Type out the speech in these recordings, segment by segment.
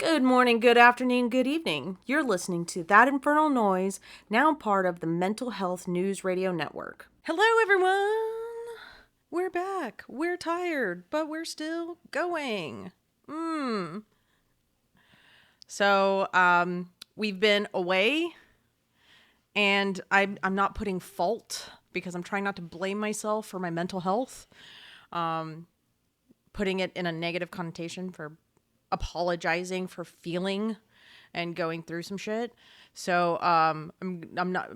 Good morning, good afternoon, good evening. You're listening to That Infernal Noise, now part of the Mental Health News Radio Network. Hello, everyone! We're back. We're tired, but we're still going. So, we've been away, and I'm not putting fault because I'm trying not to blame myself for my mental health. Putting it in a negative connotation for apologizing for feeling and going through some shit. So I'm gonna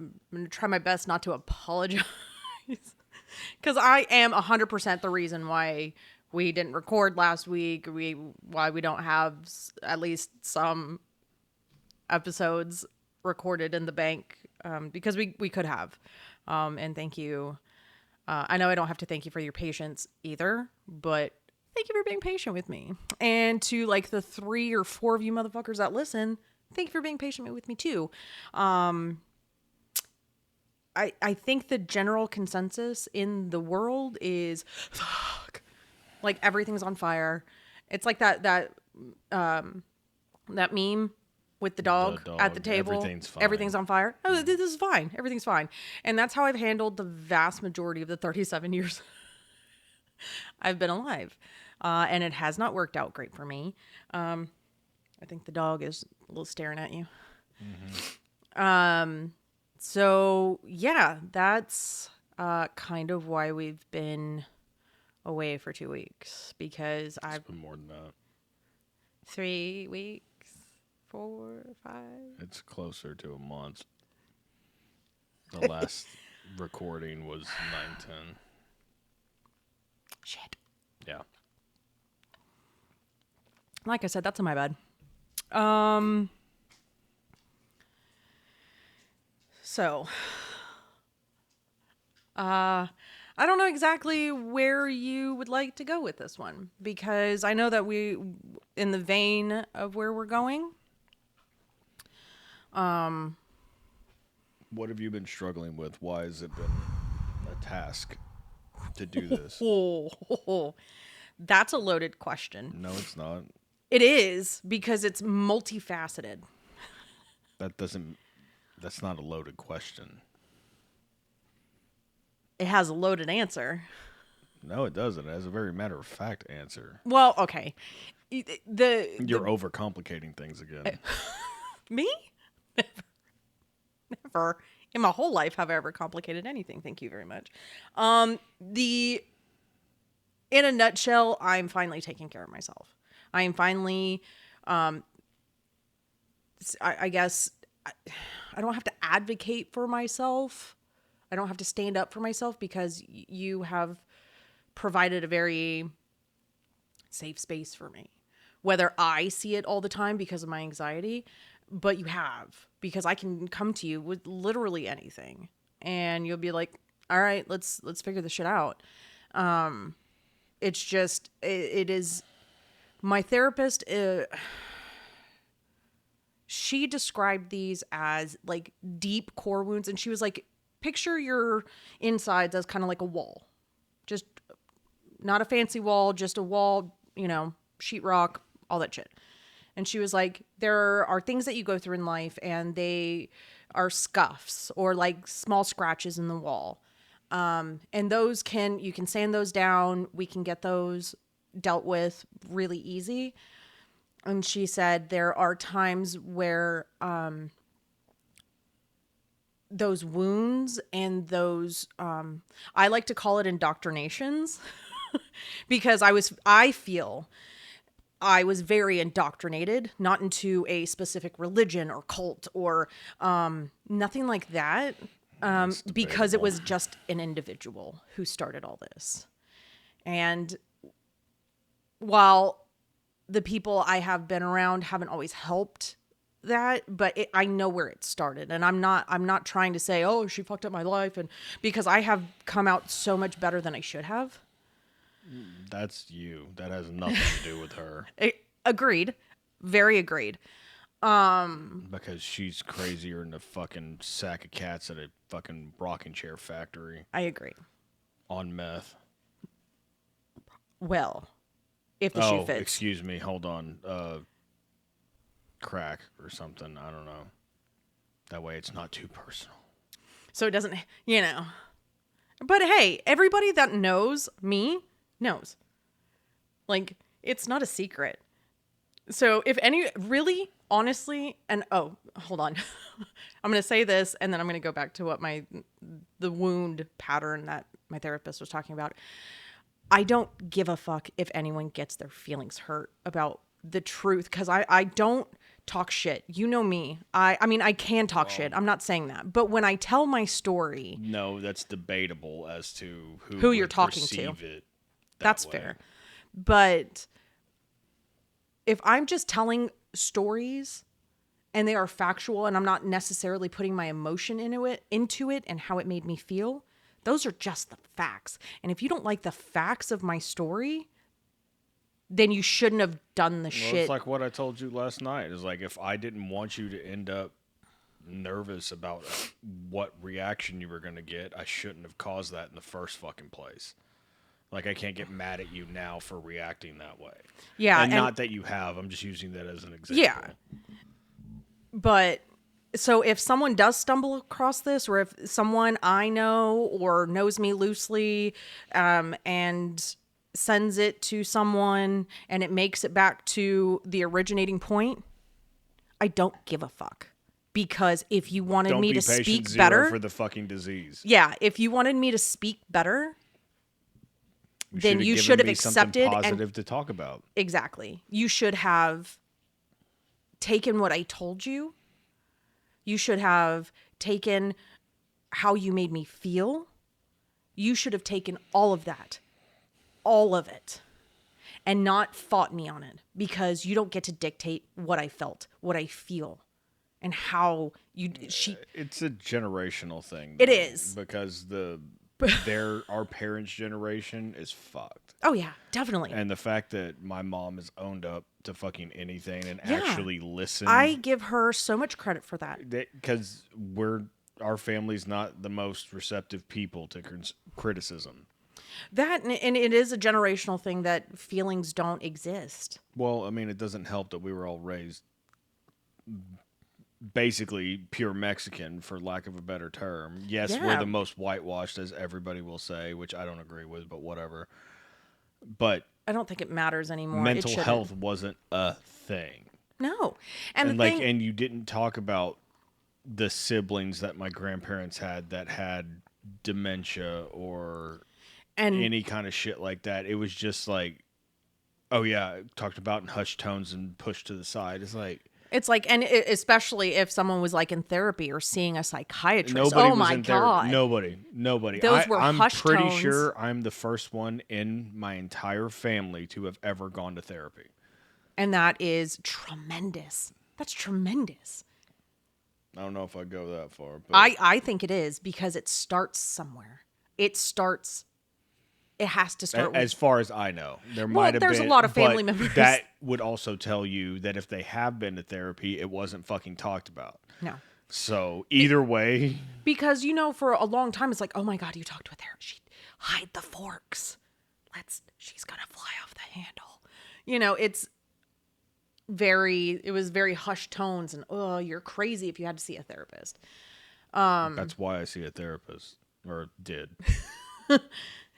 try my best not to apologize because I am 100% the reason why we didn't record last week. Why we don't have at least some episodes recorded in the bank, because we could have. And thank you. I know I don't have to thank you for your patience either, but thank you for being patient with me. And to like the 3 or 4 of you motherfuckers that listen, thank you for being patient with me too. I think the general consensus in the world is fuck. Like everything's on fire. It's like that meme with the dog at the table. Everything's fine. Everything's on fire. Oh, this is fine. Everything's fine. And that's how I've handled the vast majority of the 37 years I've been alive. And it has not worked out great for me. I think the dog is a little staring at you. Mm-hmm. So yeah, that's kind of why we've been away for 2 weeks, because It's been more than that. 3 weeks, 4, 5. It's closer to a month. The last recording was 9/10. Shit. Yeah. Like I said, that's my bad. So, I don't know exactly where you would like to go with this one, because I know that in the vein of where we're going. What have you been struggling with? Why has it been a task to do this? That's a loaded question. No, it's not. It is, because it's multifaceted. That's not a loaded question. It has a loaded answer. No, it doesn't. It has a very matter-of-fact answer. Well, okay. You're overcomplicating things again. Me? Never. In my whole life have I ever complicated anything. Thank you very much. In a nutshell, I'm finally taking care of myself. I am finally, I guess, I don't have to advocate for myself. I don't have to stand up for myself, because you have provided a very safe space for me. Whether I see it all the time because of my anxiety, but you have, because I can come to you with literally anything and you'll be like, all right, let's figure this shit out. It's just, it is my therapist. She described these as like deep core wounds. And she was like, picture your insides as kind of like a wall, just not a fancy wall, just a wall, sheetrock, all that shit. And she was like, there are things that you go through in life and they are scuffs or like small scratches in the wall. And you can sand those down. We can get those dealt with really easy. And she said there are times where those wounds and those, I like to call it indoctrinations, because I feel I was very indoctrinated, not into a specific religion or cult or nothing like that, because it was just an individual who started all this. And while the people I have been around haven't always helped that, but I know where it started. And I'm not trying to say, oh, she fucked up my life, and because I have come out so much better than I should have. That's you. That has nothing to do with her. Agreed. Very agreed. Because she's crazier than a fucking sack of cats at a fucking rocking chair factory. I agree. On meth. Well, if the shoe fits. Excuse me. Hold on. crack or something. I don't know. That way it's not too personal. So it doesn't, you know. But hey, everybody that knows me knows. Like, it's not a secret. So if any, really, honestly, and oh, hold on. I'm going to say this and then I'm going to go back to what the wound pattern that my therapist was talking about. I don't give a fuck if anyone gets their feelings hurt about the truth, because I don't talk shit. You know me. I mean, I can talk shit. I'm not saying that. But when I tell my story... No, that's debatable as to who you're talking to. That's fair. But if I'm just telling stories and they are factual and I'm not necessarily putting my emotion into it and how it made me feel, those are just the facts. And if you don't like the facts of my story, then you shouldn't have done the shit. It's like what I told you last night. It's like, if I didn't want you to end up nervous about what reaction you were going to get, I shouldn't have caused that in the first fucking place. Like, I can't get mad at you now for reacting that way. Yeah. And not that you have. I'm just using that as an example. Yeah. But... So if someone does stumble across this, or if someone I know or knows me loosely and sends it to someone and it makes it back to the originating point, I don't give a fuck. Because if you wanted me to speak better for the fucking disease. Yeah, if you wanted me to speak better, then you should have accepted something positive to talk about. Exactly. You should have taken what I told you. You should have taken how you made me feel. You should have taken all of that. All of it. And not fought me on it. Because you don't get to dictate what I felt, what I feel, and how you... It's a generational thing. It is. Because our parents' generation is fucked. Oh, yeah, definitely. And the fact that my mom has owned up to fucking anything and actually listened. I give her so much credit for that. Because our family's not the most receptive people to criticism. That, and it is a generational thing that feelings don't exist. Well, I mean, it doesn't help that we were all raised basically pure Mexican, for lack of a better term. Yes, we're the most whitewashed, as everybody will say, which I don't agree with, but whatever. But I don't think it matters anymore. Mental health wasn't a thing. No. And you didn't talk about the siblings that my grandparents had that had dementia or any kind of shit like that. It was just like, oh yeah, talked about in hushed tones and pushed to the side. It's like, and especially if someone was like in therapy or seeing a psychiatrist. Nobody oh my God. Nobody. Those were hushed tones. I'm pretty sure I'm the first one in my entire family to have ever gone to therapy. And that is tremendous. That's tremendous. I don't know if I'd go that far. But I think it is, because it starts somewhere. It has to start as far as I know. There's a lot of family members. That would also tell you that if they have been to therapy, it wasn't fucking talked about. No. So either way. Because, for a long time, it's like, oh my God, you talked to a therapist. She'd hide the forks. She's going to fly off the handle. It was very hushed tones and, oh, you're crazy if you had to see a therapist. That's why I see a therapist, or did.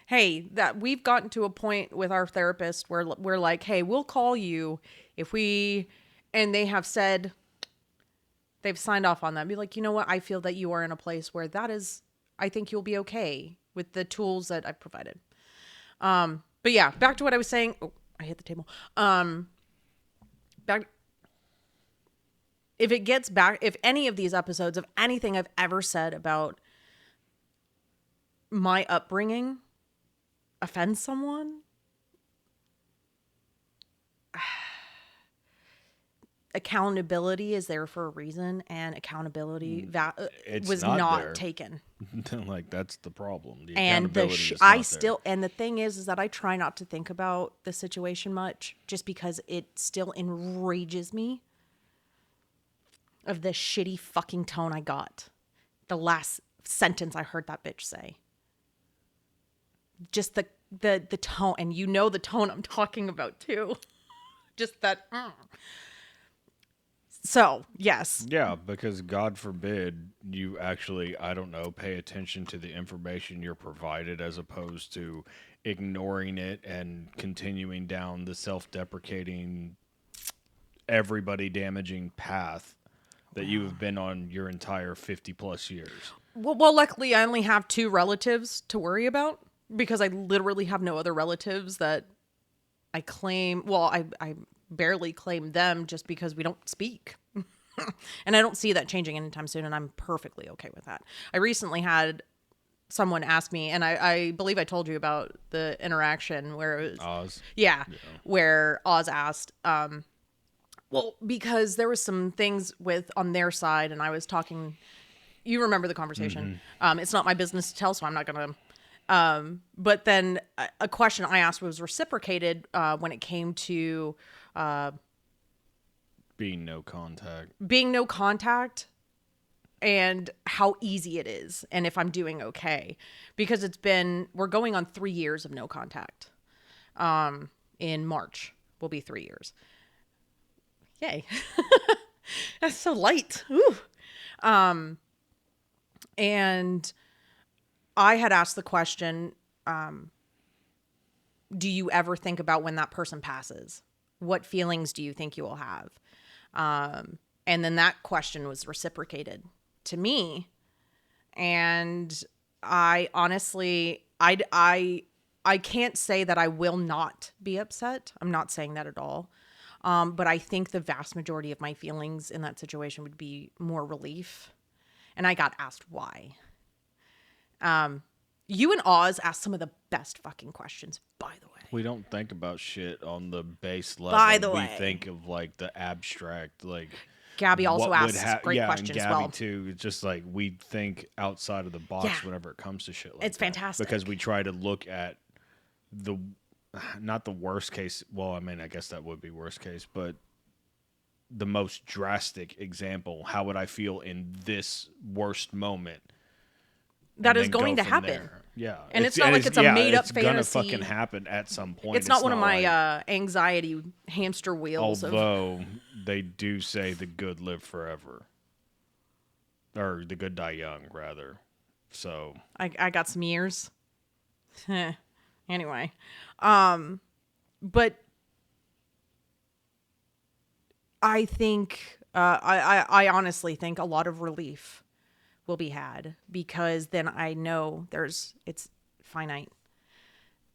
Hey, that we've gotten to a point with our therapist where we're like, hey, we'll call you and they have said, they've signed off on that. Be like, you know what? I feel that you are in a place where I think you'll be okay with the tools that I've provided. But yeah, back to what I was saying. Oh, I hit the table. If any of these episodes of anything I've ever said about my upbringing offends someone, accountability is there for a reason, and accountability was not taken. Like, that's the problem. The and accountability and the thing is that I try not to think about the situation much, just because it still enrages me of the shitty fucking tone I got the last sentence I heard that bitch say. Just the tone, and the tone I'm talking about too. Just that. So, yes. Yeah, because God forbid you actually, I don't know, pay attention to the information you're provided as opposed to ignoring it and continuing down the self-deprecating, everybody damaging path that you have been on your entire 50 plus years. Well, luckily, I only have 2 relatives to worry about because I literally have no other relatives that I claim. Well, I barely claim them just because we don't speak. And I don't see that changing anytime soon, and I'm perfectly okay with that. I recently had someone ask me, and I believe I told you about the interaction where it was Oz. Yeah, where Oz asked, well, because there was some things on their side, and I was talking. You remember the conversation. It's not my business to tell, so I'm not going to. But then a question I asked was reciprocated when it came to Being no contact. And how easy it is and if I'm doing okay. Because we're going on 3 years of no contact. In March will be 3 years. Yay. That's so light. Ooh. And I had asked the question, do you ever think about when that person passes? What feelings do you think you will have? And then that question was reciprocated to me. And I honestly, I can't say that I will not be upset. I'm not saying that at all. But I think the vast majority of my feelings in that situation would be more relief. And I got asked why. You and Oz asked some of the best fucking questions, by the way. We don't think about shit on the base level. By the way. We think of like the abstract, like Gabby also asks great questions and Gabby as well. too. It's just like we think outside of the box whenever it comes to shit like it's that. Fantastic. Because we try to look at not the worst case. Well, I mean, I guess that would be worst case, but the most drastic example. How would I feel in this worst moment? That is going to happen. There. Yeah. And it's not like it's a made up fantasy. It's going to fucking happen at some point. It's not one of my anxiety hamster wheels. Although they do say the good live forever. Or the good die young, rather. So. I got some years. Anyway. But I think, I honestly think a lot of relief will be had because then I know it's finite.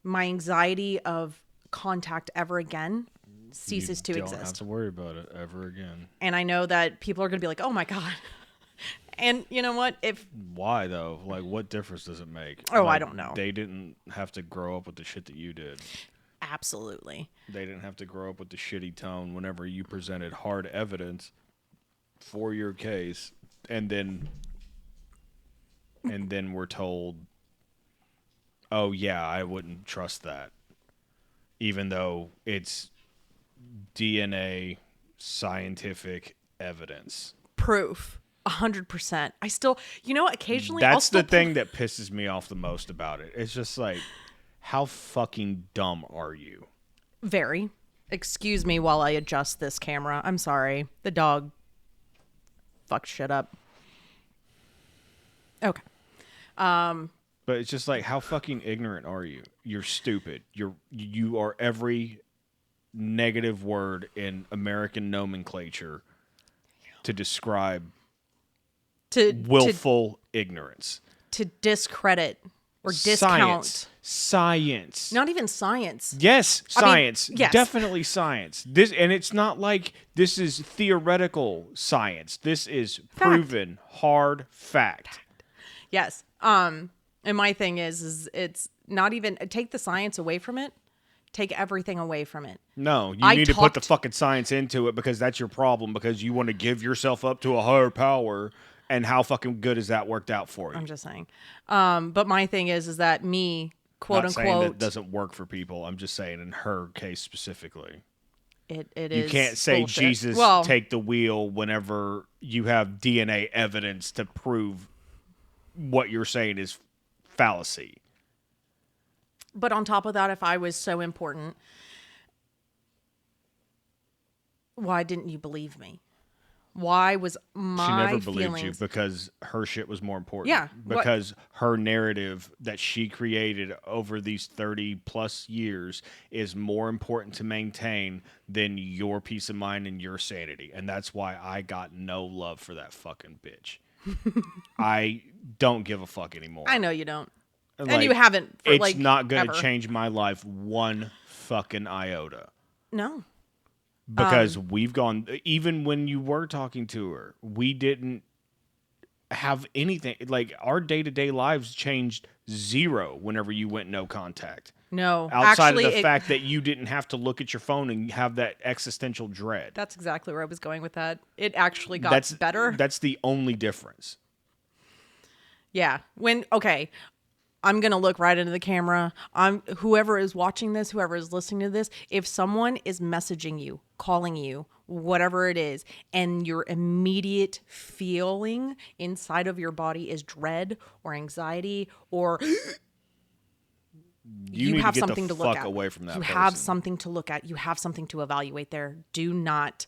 My anxiety of contact ever again ceases to exist. You don't have to worry about it ever again. And I know that people are going to be like, oh my God. And you know what? Why though? Like, what difference does it make? Oh, like, I don't know. They didn't have to grow up with the shit that you did. Absolutely. They didn't have to grow up with the shitty tone whenever you presented hard evidence for your case, and then we're told, oh yeah, I wouldn't trust that. Even though it's DNA scientific evidence. Proof. 100%. I still, occasionally That's the thing that pisses me off the most about it. It's just like, how fucking dumb are you? Very. Excuse me while I adjust this camera. I'm sorry. The dog fucked shit up. Okay. But it's just like, how fucking ignorant are you? You're stupid. You are every negative word in American nomenclature to describe willful ignorance. To discredit or discount. Science. Not even science. Yes, science. Yes. Definitely science. And it's not like this is theoretical science. This is proven hard fact. Yes. And my thing is it's not even take the science away from it. Take everything away from it. No, you need to put the fucking science into it because that's your problem because you want to give yourself up to a higher power. And how fucking good has that worked out for you? I'm just saying. But my thing is that me, quote unquote, saying that doesn't work for people. I'm just saying in her case specifically. It you is can't say bullshit. Jesus take the wheel whenever you have DNA evidence to prove what you're saying is fallacy. But on top of that, if I was so important, why didn't you believe me? Why was my She never believed feelings... you because her shit was more important. Yeah. Because her narrative that she created over these 30 plus years is more important to maintain than your peace of mind and your sanity. And that's why I got no love for that fucking bitch. I don't give a fuck anymore. I know you don't. Like, and you haven't for it's not going to ever. change my life one fucking iota. No. Because we've gone, even when you were talking to her, we didn't have anything. Like, our day-to-day lives changed zero whenever you went no contact. No. Outside Actually, of the fact that you didn't have to look at your phone and have that existential dread. That's exactly where I was going with that. It actually got better. That's the only difference. Yeah. Okay. I'm going to look right into the camera. Whoever is watching this, whoever is listening to this, if someone is messaging you, calling you, whatever it is, and your immediate feeling inside of your body is dread or anxiety or you have something to look at. Away from that you person. have something to look at. You have something to evaluate there. Do not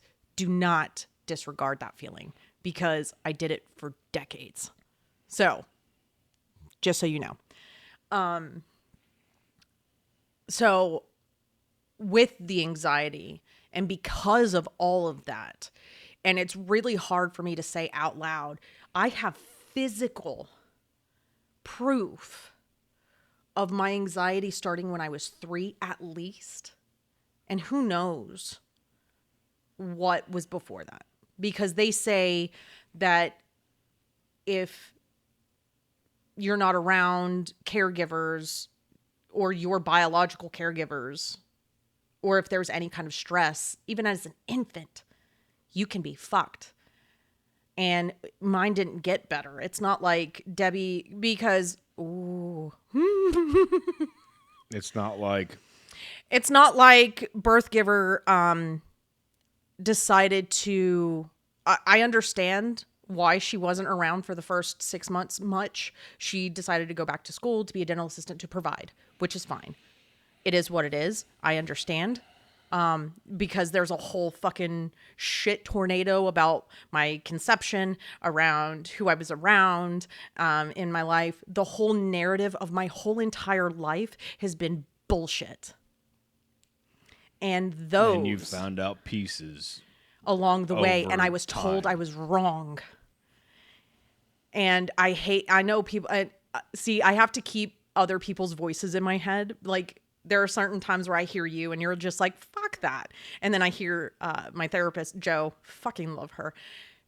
disregard that feeling because I did it for decades. So, just so you know. So with the anxiety and because of all of that, and it's really hard for me to say out loud, I have physical proof of my anxiety starting when I was 3 at least. And who knows what was before that, because they say that if you're not around caregivers or your biological caregivers, or if there's any kind of stress, even as an infant, you can be fucked. And mine didn't get better. It's not like Debbie, because, ooh. It's not like birth giver decided to, I understand why she wasn't around for the first 6 months much. She decided to go back to school to be a dental assistant to provide, which is fine. It is what it is. I understand. Because there's a whole fucking shit tornado about my conception, around who I was around in my life. The whole narrative of my whole entire life has been bullshit. And you found out pieces along the way, and I was told I was wrong. And I know people, see, I have to keep other people's voices in my head. Like, there are certain times where I hear you and you're just like, fuck that. And then I hear my therapist, Joe, fucking love her,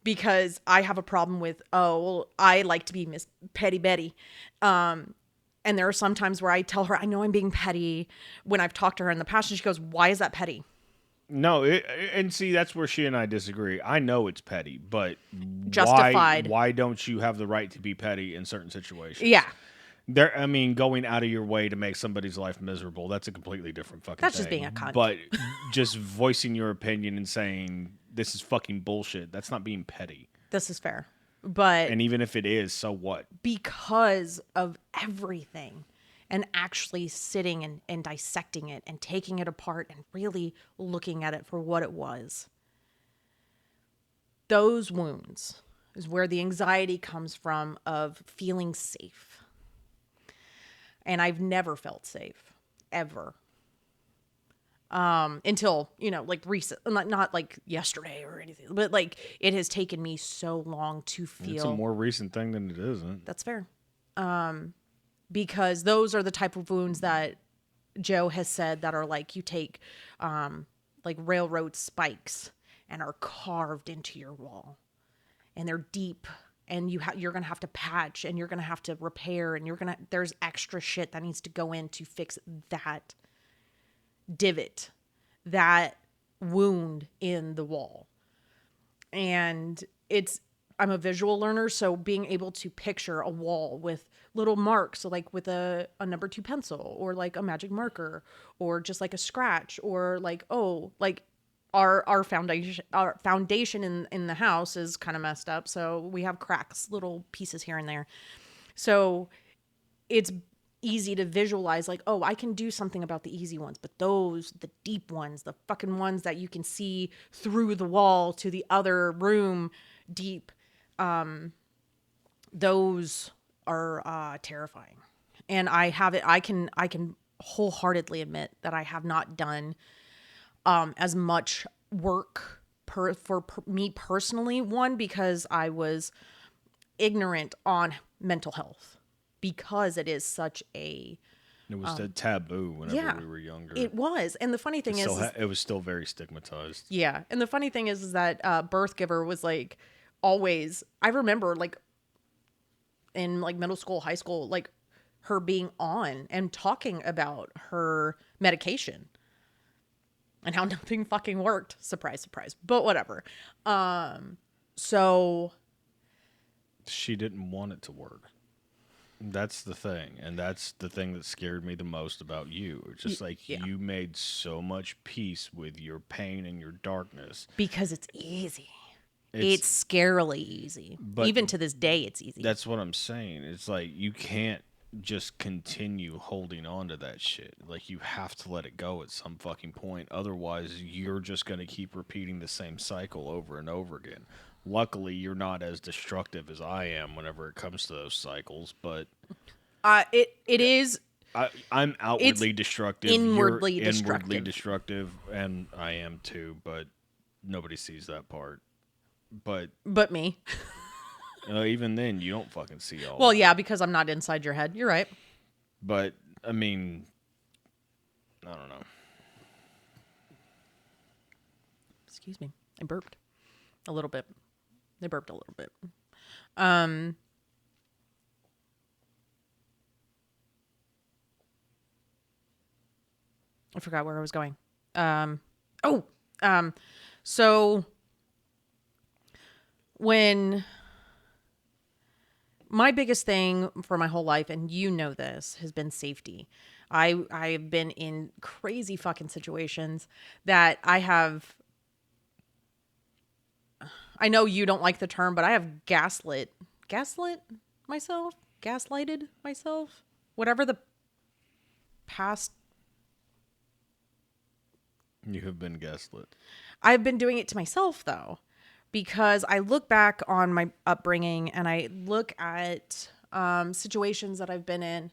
because I have a problem with, I like to be Miss Petty Betty. And there are some times where I tell her, I know I'm being petty when I've talked to her in the past, and she goes, why is that petty? No, and see, that's where she and I disagree. I know it's petty, but justified. Why don't you have the right to be petty in certain situations? Yeah. Going out of your way to make somebody's life miserable, that's a completely different fucking That's thing. just being a cunt. But just voicing your opinion and saying, this is fucking bullshit, that's not being petty. This is fair. And even if it is, so what? Because of everything. And actually sitting and dissecting it and taking it apart and really looking at it for what it was. Those wounds is where the anxiety comes from, of feeling safe. And I've never felt safe, ever. Until, like recent, not like yesterday or anything, but like it has taken me so long to feel. It's a more recent thing than it isn't. That's fair. Because those are the type of wounds that Joe has said that are like, you take like railroad spikes and are carved into your wall, and they're deep, and you're going to have to patch, and you're going to have to repair, and there's extra shit that needs to go in to fix that divot, that wound in the wall. And I'm a visual learner, so being able to picture a wall with little marks, so like with a number 2 pencil, or like a magic marker, or just like a scratch, or like, like our foundation in the house is kind of messed up, so we have cracks, little pieces here and there. So it's easy to visualize, like, oh, I can do something about the easy ones, but those, the deep ones, the fucking ones that you can see through the wall to the other room deep, those are terrifying. And I can wholeheartedly admit that I have not done as much work for me personally. One, because I was ignorant on mental health, because it is such a it was a taboo whenever we were younger. It was. And the funny thing it was still very stigmatized. Yeah. And the funny thing is that birth giver was like always, I remember like in like middle school, high school, like her being on and talking about her medication and how nothing fucking worked. Surprise, surprise. But whatever. So she didn't want it to work. That's the thing. And that's the thing that scared me the most about you. It's just like you made so much peace with your pain and your darkness. Because it's easy. It's scarily easy. But even to this day, it's easy. That's what I'm saying. It's like you can't just continue holding on to that shit. Like you have to let it go at some fucking point. Otherwise, you're just going to keep repeating the same cycle over and over again. Luckily, you're not as destructive as I am whenever it comes to those cycles, but it is. I'm outwardly destructive. Inwardly you're destructive. Inwardly destructive, and I am too, but nobody sees that part. But me. Even then, you don't fucking see all. Well, yeah, because I'm not inside your head. You're right. But I mean, I don't know. Excuse me. I burped a little bit. They burped a little bit. I forgot where I was going. So when my biggest thing for my whole life, and you know this, has been safety. I've been in crazy fucking situations that I know you don't like the term, but I have gaslighted myself, whatever the past. You have been gaslit. I've been doing it to myself though, because I look back on my upbringing and I look at situations that I've been in,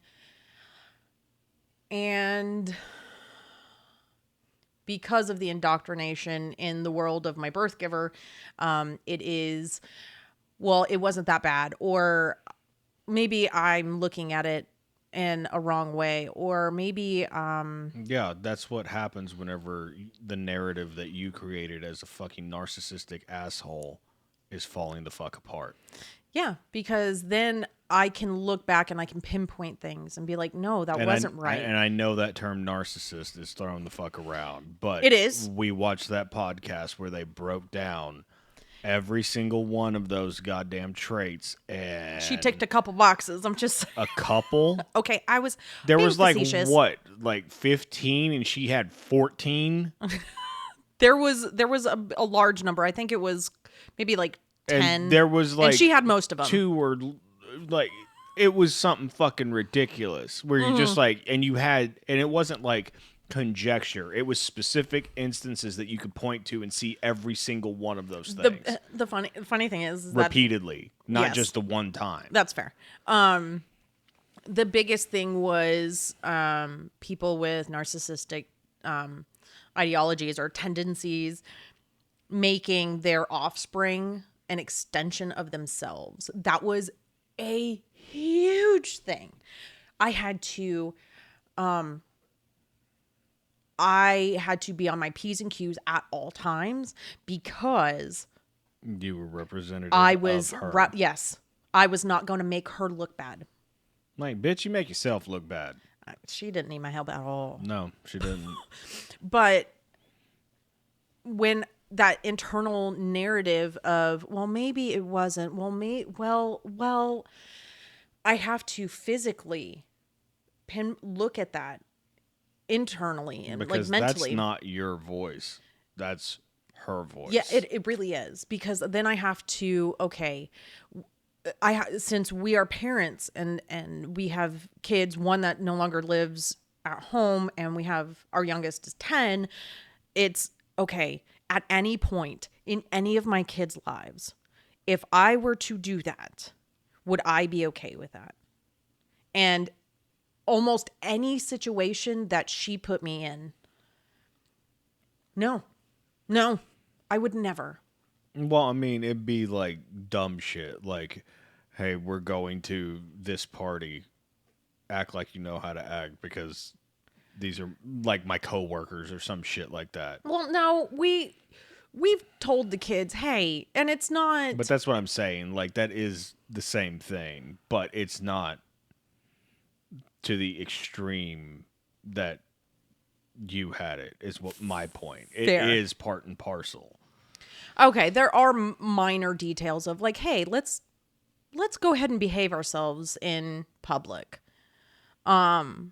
and because of the indoctrination in the world of my birth giver, it wasn't that bad. Or maybe I'm looking at it in a wrong way. Or maybe... yeah, that's what happens whenever the narrative that you created as a fucking narcissistic asshole is falling the fuck apart. Yeah, because then I can look back and I can pinpoint things and be like, no, that wasn't right. And I know that term narcissist is thrown the fuck around, but it is. We watched that podcast where they broke down every single one of those goddamn traits, and she ticked a couple boxes. I'm just a couple. Okay, there was like facetious. What, like 15, and she had 14. There was a large number. I think it was maybe like 10. And there was like, and she had most of them. 2 or like, it was something fucking ridiculous where you just like, and it wasn't like conjecture. It was specific instances that you could point to and see every single one of those things. The funny thing is repeatedly, not yes, just the one time. That's fair. The biggest thing was people with narcissistic ideologies or tendencies making their offspring an extension of themselves. That was a huge thing. I had to be on my P's and Q's at all times because you were representative of her. Yes. I was not going to make her look bad. Like, bitch, you make yourself look bad. She didn't need my help at all. No, she didn't. But when that internal narrative of, well, maybe it wasn't, well, I have to physically look at that internally and because like mentally. That's not your voice. That's her voice. Yeah, it really is. Because then I have to, okay, since we are parents and we have kids, one that no longer lives at home, and we have our youngest is 10, it's okay. At any point in any of my kids' lives, if I were to do that, would I be okay with that? And almost any situation that she put me in, no, I would never. Well, I mean, it'd be like dumb shit. Like, hey, we're going to this party. Act like you know how to act because these are like my coworkers or some shit like that. Well, no, we've told the kids, hey, and it's not. But that's what I'm saying. Like, that is the same thing, but it's not to the extreme that you had it, is what my point. It is part and parcel. Okay, there are minor details of like, hey, let's go ahead and behave ourselves in public. Then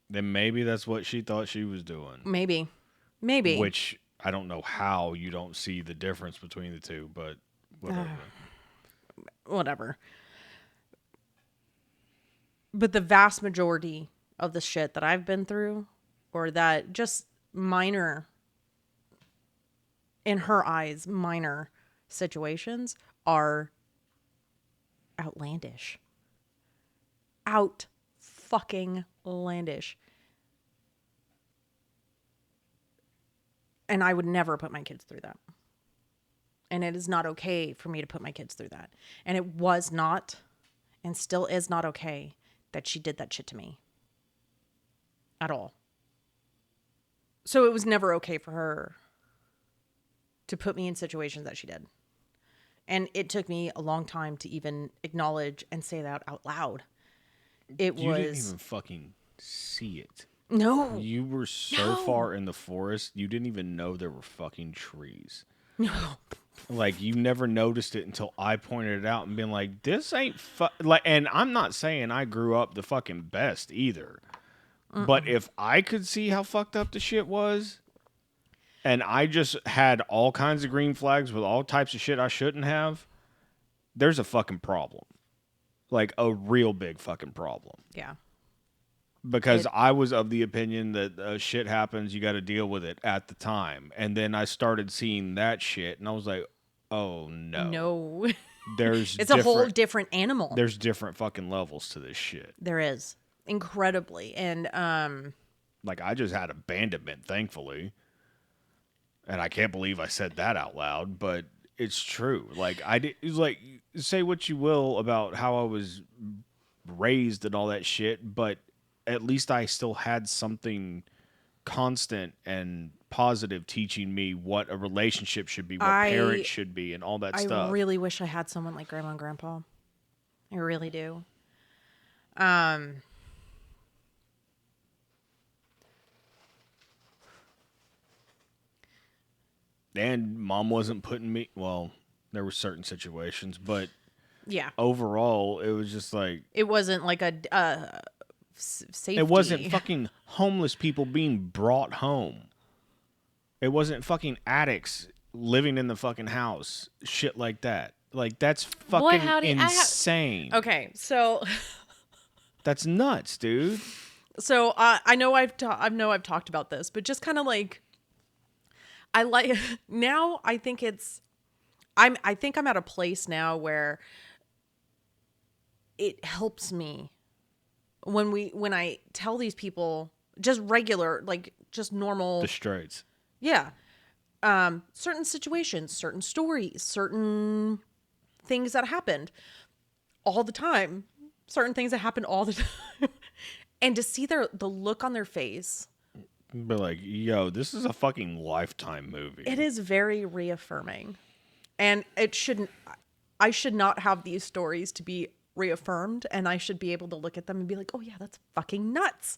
maybe that's what she thought she was doing. Maybe. Which I don't know how you don't see the difference between the two, but whatever. But the vast majority of the shit that I've been through, or that just minor, in her eyes, minor situations, are outlandish. Out-fucking-landish. And I would never put my kids through that. And it is not okay for me to put my kids through that. And it was not, and still is not okay, that she did that shit to me. At all. So it was never okay for her to put me in situations that she did. And it took me a long time to even acknowledge and say that out loud. You didn't even fucking see it. No. You were so far in the forest, you didn't even know there were fucking trees. No. Like, you never noticed it until I pointed it out and been like, this ain't like, and I'm not saying I grew up the fucking best either. But if I could see how fucked up the shit was, and I just had all kinds of green flags with all types of shit I shouldn't have, there's a fucking problem. Like, a real big fucking problem. Yeah. Because I was of the opinion that shit happens, you got to deal with it at the time. And then I started seeing that shit, and I was like, oh, no. No. It's a whole different animal. There's different fucking levels to this shit. There is. Incredibly. And, like, I just had abandonment, thankfully. And I can't believe I said that out loud, but it's true. Like, like, say what you will about how I was raised and all that shit, but at least I still had something constant and positive teaching me what a relationship should be, what parents should be, and all that stuff. I really wish I had someone like Grandma and Grandpa. I really do. And Mom wasn't putting me... Well, there were certain situations, but... Yeah. Overall, it was just like... It wasn't like a... safety. It wasn't fucking homeless people being brought home. It wasn't fucking addicts living in the fucking house. Shit like that. Like, that's fucking insane. Okay, so... That's nuts, dude. So, I know I've talked about this, but just kind of like... now I think I think I'm at a place now where it helps me when I tell these people just regular, like just normal, the straights. Yeah. Certain situations, certain stories, certain things that happened all the time, certain things that happen all the time. And to see the look on their face. But like, yo, this is a fucking Lifetime movie. It is very reaffirming. And I should not have these stories to be reaffirmed, and I should be able to look at them and be like, oh yeah, that's fucking nuts.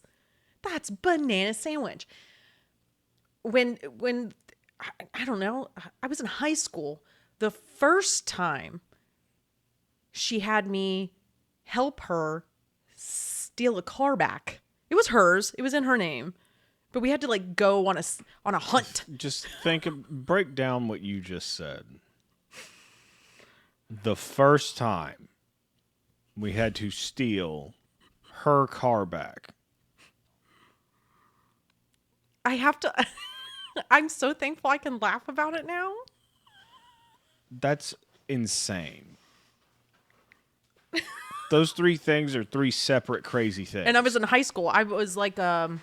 That's banana sandwich. When I don't know, I was in high school, the first time she had me help her steal a car back. It was hers. It was in her name. But we had to like go on a hunt. Just break down what you just said. the first time we had to steal her car back. I have to... I'm so thankful I can laugh about it now. That's insane. Those three things are three separate crazy things. And I was in high school. I was like, maybe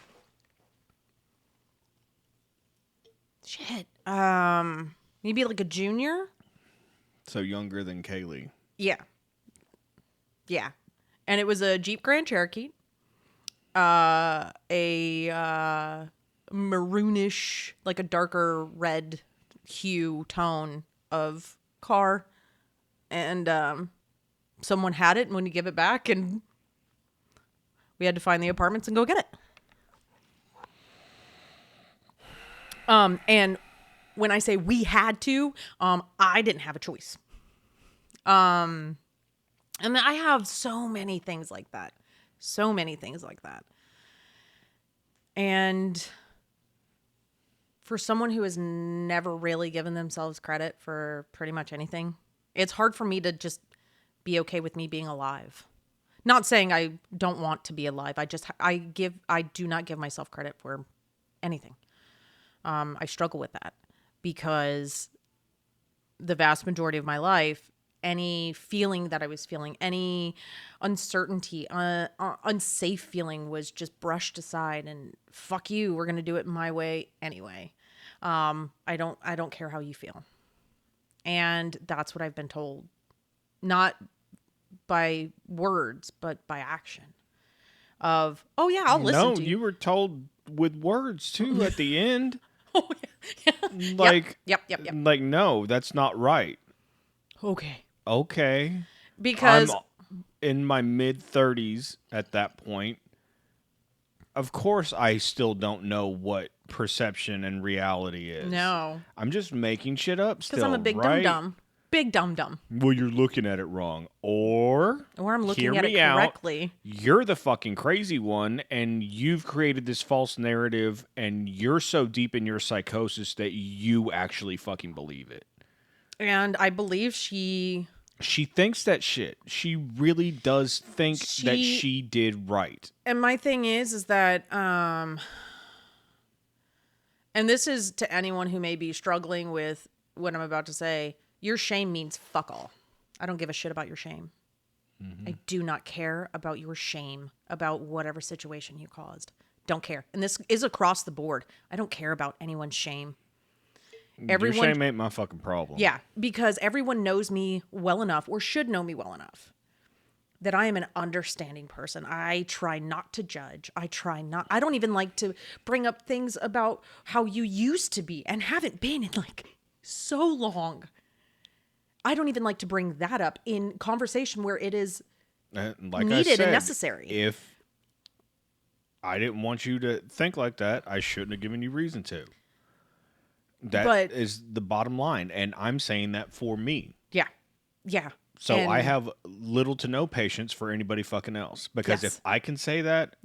like a junior. So younger than Kaylee. Yeah. Yeah. And it was a Jeep Grand Cherokee. A maroonish, like a darker red hue tone of car. And someone had it and when you give it back and we had to find the apartments and go get it. And when I say we had to, I didn't have a choice. And I have so many things like that. So many things like that. And for someone who has never really given themselves credit for pretty much anything, it's hard for me to just be okay with me being alive. Not saying I don't want to be alive. I do not give myself credit for anything. I struggle with that because the vast majority of my life, any feeling that I was feeling, any uncertainty, unsafe feeling was just brushed aside and fuck you, we're going to do it my way anyway. I don't care how you feel. And that's what I've been told. Not by words, but by action. Of, oh yeah, I'll listen to you. No, you were told with words too at the end. Oh yeah. Like, yep. Like, no, that's not right. Okay. Because I'm in my mid-30s at that point. Of course, I still don't know what perception and reality is. No. I'm just making shit up still, because I'm a big right? dum-dum. Big dum-dum. Well, you're looking at it wrong. Or I'm looking at it correctly. You're the fucking crazy one, and you've created this false narrative, and you're so deep in your psychosis that you actually fucking believe it. And I believe she thinks that shit. She really does think that she did right. And my thing is that, and this is to anyone who may be struggling with what I'm about to say, your shame means fuck all. I don't give a shit about your shame. Mm-hmm. I do not care about your shame about whatever situation you caused. Don't care. And this is across the board. I don't care about anyone's shame. Your shame ain't my fucking problem. Yeah, because everyone knows me well enough, or should know me well enough, that I am an understanding person. I try not to judge. I don't even like to bring up things about how you used to be and haven't been in like so long. I don't even like to bring that up in conversation where it is needed and necessary. If I didn't want you to think like that, I shouldn't have given you reason to. That is the bottom line. And I'm saying that for me. Yeah. Yeah. So I have little to no patience for anybody fucking else. Because if I can say that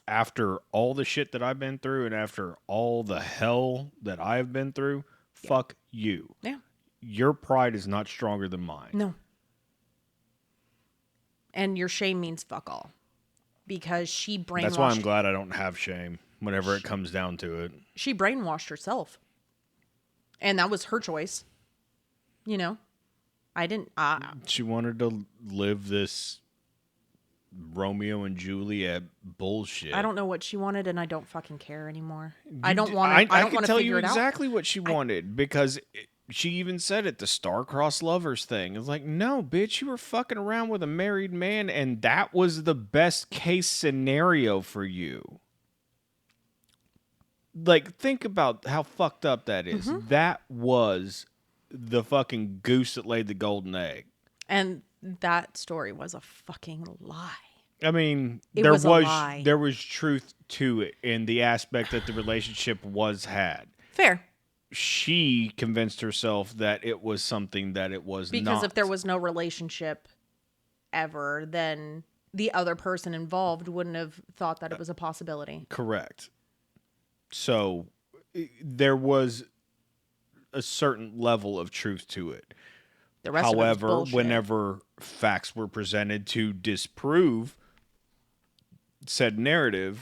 after all the shit that I've been through and after all the hell that I've been through, fuck you. Yeah. Your pride is not stronger than mine. No. And your shame means fuck all. Because she brainwashed... That's why I'm glad I don't have shame whenever it comes down to it. She brainwashed herself. And that was her choice. You know? I didn't... She wanted to live this Romeo and Juliet bullshit. I don't know what she wanted, and I don't fucking care anymore. I don't want to figure it out. I can tell you exactly what she wanted, because... She even said it, the star-crossed lovers thing. It's like, no, bitch, you were fucking around with a married man, and that was the best case scenario for you. Like, think about how fucked up that is. Mm-hmm. That was the fucking goose that laid the golden egg. And that story was a fucking lie. I mean, there was truth to it in the aspect that the relationship was had. Fair. She convinced herself that it was something that it was not. Because if there was no relationship ever, then the other person involved wouldn't have thought that it was a possibility. Correct. So there was a certain level of truth to it. The rest of it was bullshit. Whenever facts were presented to disprove said narrative,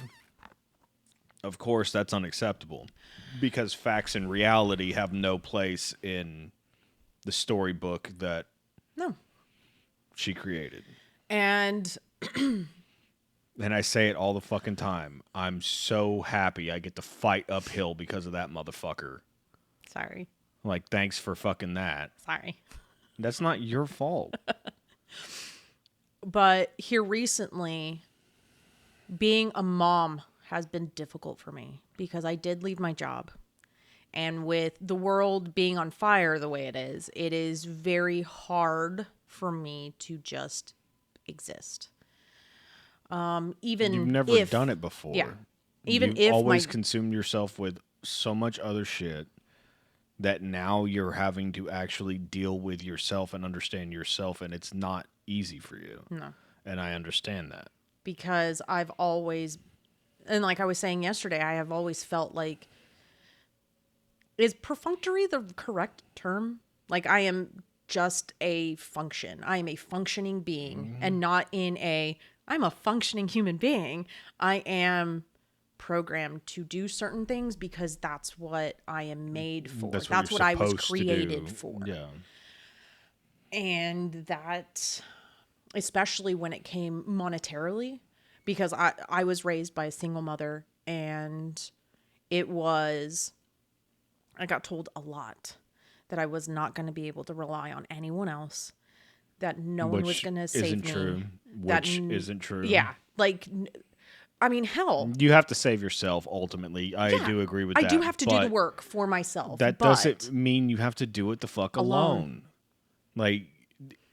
of course, that's unacceptable because facts and reality have no place in the storybook that she created. And I say it all the fucking time. I'm so happy I get to fight uphill because of that motherfucker. Sorry. Like, thanks for fucking that. Sorry. That's not your fault. But here recently, being a mom has been difficult for me because I did leave my job. And with the world being on fire the way it is very hard for me to just exist. Even you've never done it before. Yeah. Even You've if always consumed yourself with so much other shit that now you're having to actually deal with yourself and understand yourself, and it's not easy for you. No. And I understand that. Because I've always, and like I was saying yesterday, I have always felt like, is perfunctory the correct term? Like I am just a function. I am a functioning being and not in I'm a functioning human being. I am programmed to do certain things because that's what I am made for. That's what I was created for. Yeah. And that, especially when it came monetarily, because I was raised by a single mother and I got told a lot that I was not going to be able to rely on anyone else, that no one was going to save me. Which isn't true. Yeah. Like, I mean, hell. You have to save yourself ultimately. I do agree with that. I do have to do the work for myself. That doesn't mean you have to do it the fuck alone. Like,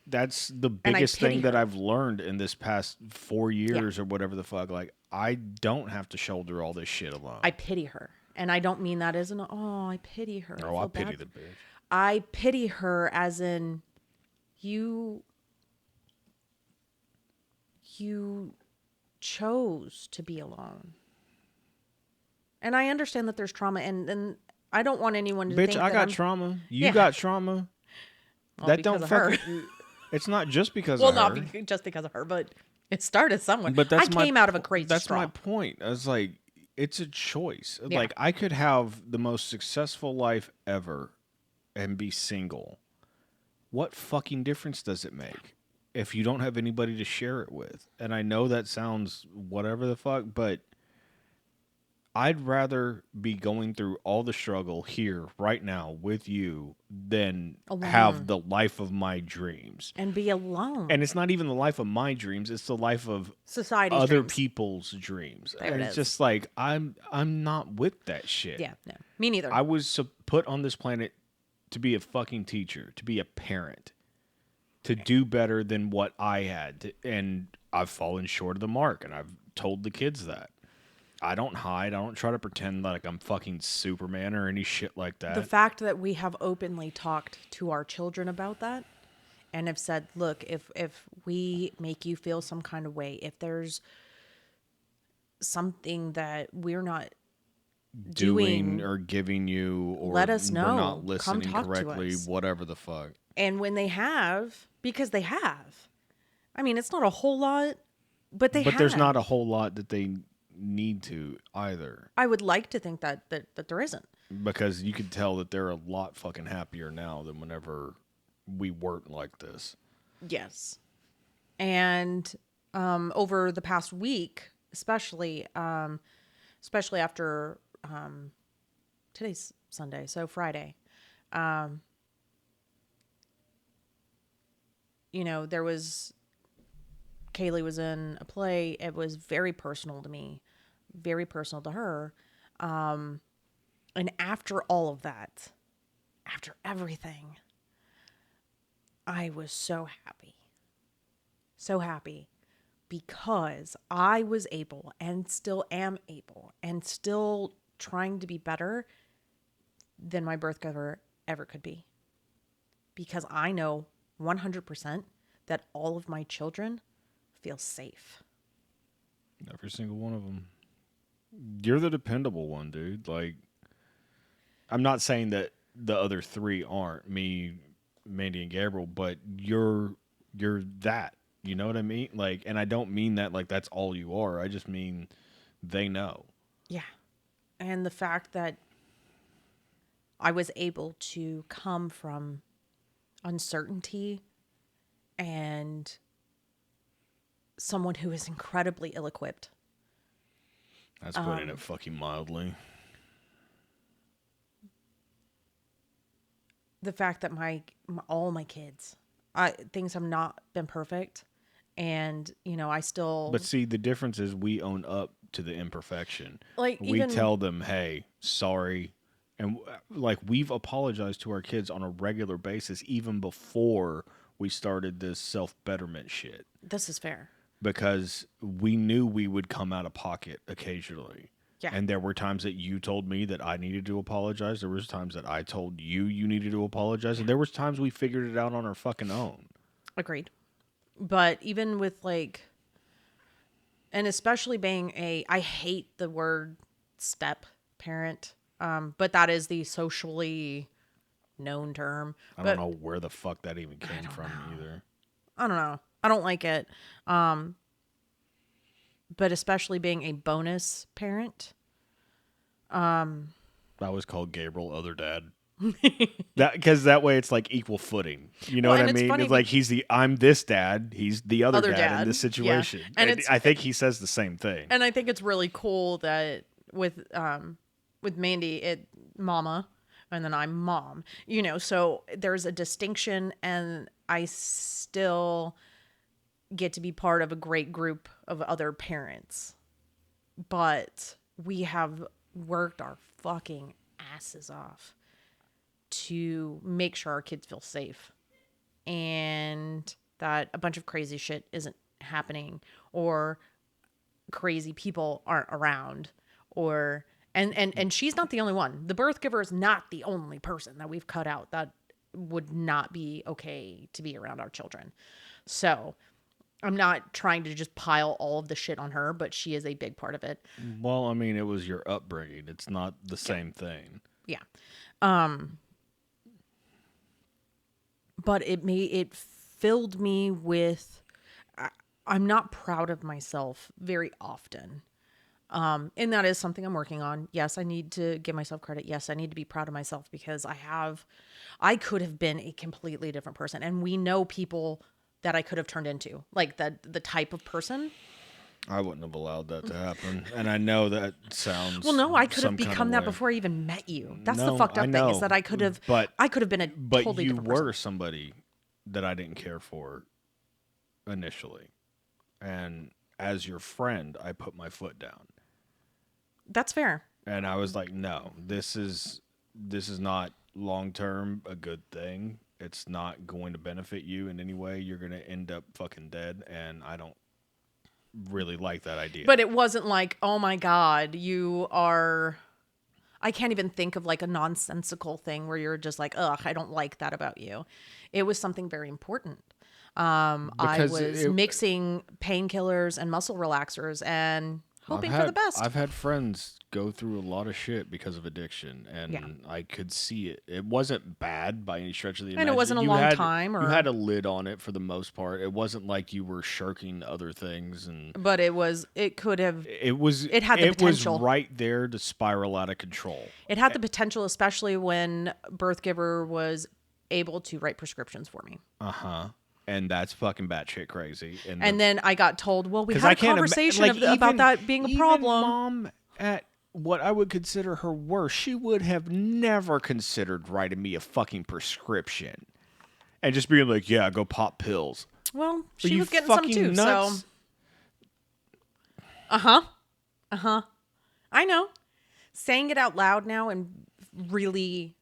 that's the biggest thing that I've learned in this past 4 years or whatever the fuck. Like, I don't have to shoulder all this shit alone. I pity her. And I don't mean that as I pity her. Oh, I pity the bitch. I pity her as in, you chose to be alone. And I understand that there's trauma, and I don't want anyone to think that I got trauma. You got trauma. Well, that don't fucking... It's not just because of her. Well, not just because of her, but it started somewhere. But I came out of a crazy straw. That's my point. I was like, it's a choice. Yeah. Like, I could have the most successful life ever and be single. What fucking difference does it make if you don't have anybody to share it with? And I know that sounds whatever the fuck, but I'd rather be going through all the struggle here right now with you than have the life of my dreams. And be alone. And it's not even the life of my dreams, it's the life of society's other dreams. People's dreams. There and it's just like I'm not with that shit. Yeah, no. Me neither. I was put on this planet to be a fucking teacher, to be a parent, to do better than what I had. And I've fallen short of the mark, and I've told the kids that. I don't hide. I don't try to pretend like I'm fucking Superman or any shit like that. The fact that we have openly talked to our children about that and have said, look, if we make you feel some kind of way, if there's something that we're not doing or giving you, or let us know. We're not listening correctly, whatever the fuck. And when they have, because they have, I mean, it's not a whole lot, but they have. But there's not a whole lot that they need to either. I would like to think that there isn't. Because you could tell that they're a lot fucking happier now than whenever we weren't like this. Yes. And over the past week, especially after today's Sunday, so Friday, there was, Kaylee was in a play. It was very personal to me, very personal to her. And after all of that, after everything, I was so happy. So happy because I was able and still am able and still trying to be better than my birth cover ever could be. Because I know 100% that all of my children feel safe. Every single one of them. You're the dependable one, dude. Like, I'm not saying that the other three aren't. Me, Mandy and Gabriel, but you're that. You know what I mean? Like, and I don't mean that like that's all you are. I just mean they know. Yeah. And the fact that I was able to come from uncertainty and someone who is incredibly ill-equipped. That's putting it fucking mildly. The fact that all my kids, things have not been perfect, and I still. But see, the difference is we own up to the imperfection. Like, we tell them, "Hey, sorry," and like we've apologized to our kids on a regular basis, even before we started this self-betterment shit. This is fair. Because we knew we would come out of pocket occasionally. Yeah. And there were times that you told me that I needed to apologize. There was times that I told you needed to apologize. And there was times we figured it out on our fucking own. Agreed. But even with and especially being I hate the word step parent. But that is the socially known term. I don't know where the fuck that even came from either. I don't know. I don't like it. But especially being a bonus parent. That was called Gabriel Other Dad. Because that way it's like equal footing. You know what I mean? It's like I'm this dad, he's the other dad in this situation. Yeah. And I think he says the same thing. And I think it's really cool that with Mandy, it mama, and then I'm mom. So there's a distinction, and I still get to be part of a great group of other parents. But we have worked our fucking asses off to make sure our kids feel safe and that a bunch of crazy shit isn't happening or crazy people aren't around or and she's not the only one. The birth giver is not the only person that we've cut out that would not be okay to be around our children. So I'm not trying to just pile all of the shit on her, but she is a big part of it. Well, I mean, it was your upbringing. It's not the same thing. Yeah. But it filled me with, I'm not proud of myself very often. And that is something I'm working on. Yes, I need to give myself credit. Yes, I need to be proud of myself because I could have been a completely different person. And we know people that I could have turned into, like the type of person. I wouldn't have allowed that to happen. And I know that sounds well, no, I could have become that before I even met you. That's the fucked up thing is that I could have been a totally different person. But you were somebody that I didn't care for initially. And as your friend, I put my foot down. That's fair. And I was like, no, this is not long-term a good thing. It's not going to benefit you in any way. You're going to end up fucking dead. And I don't really like that idea. But it wasn't like, oh my God, I can't even think of like a nonsensical thing where you're just like, ugh, I don't like that about you. It was something very important. I was mixing painkillers and muscle relaxers and hoping for the best. I've had friends go through a lot of shit because of addiction, and I could see it. It wasn't bad by any stretch of the imagination. And it wasn't a long time. You had a lid on it for the most part. It wasn't like you were shirking other things. But it had the potential. It was right there to spiral out of control. It had the potential, especially when Birth Giver was able to write prescriptions for me. Uh-huh. And that's fucking batshit crazy. And then I got told, well, we had a conversation about that being a problem. Mom, at what I would consider her worst, she would have never considered writing me a fucking prescription. And just being like, yeah, go pop pills. Well, she was getting some too, nuts? So. Uh-huh. I know. Saying it out loud now and really...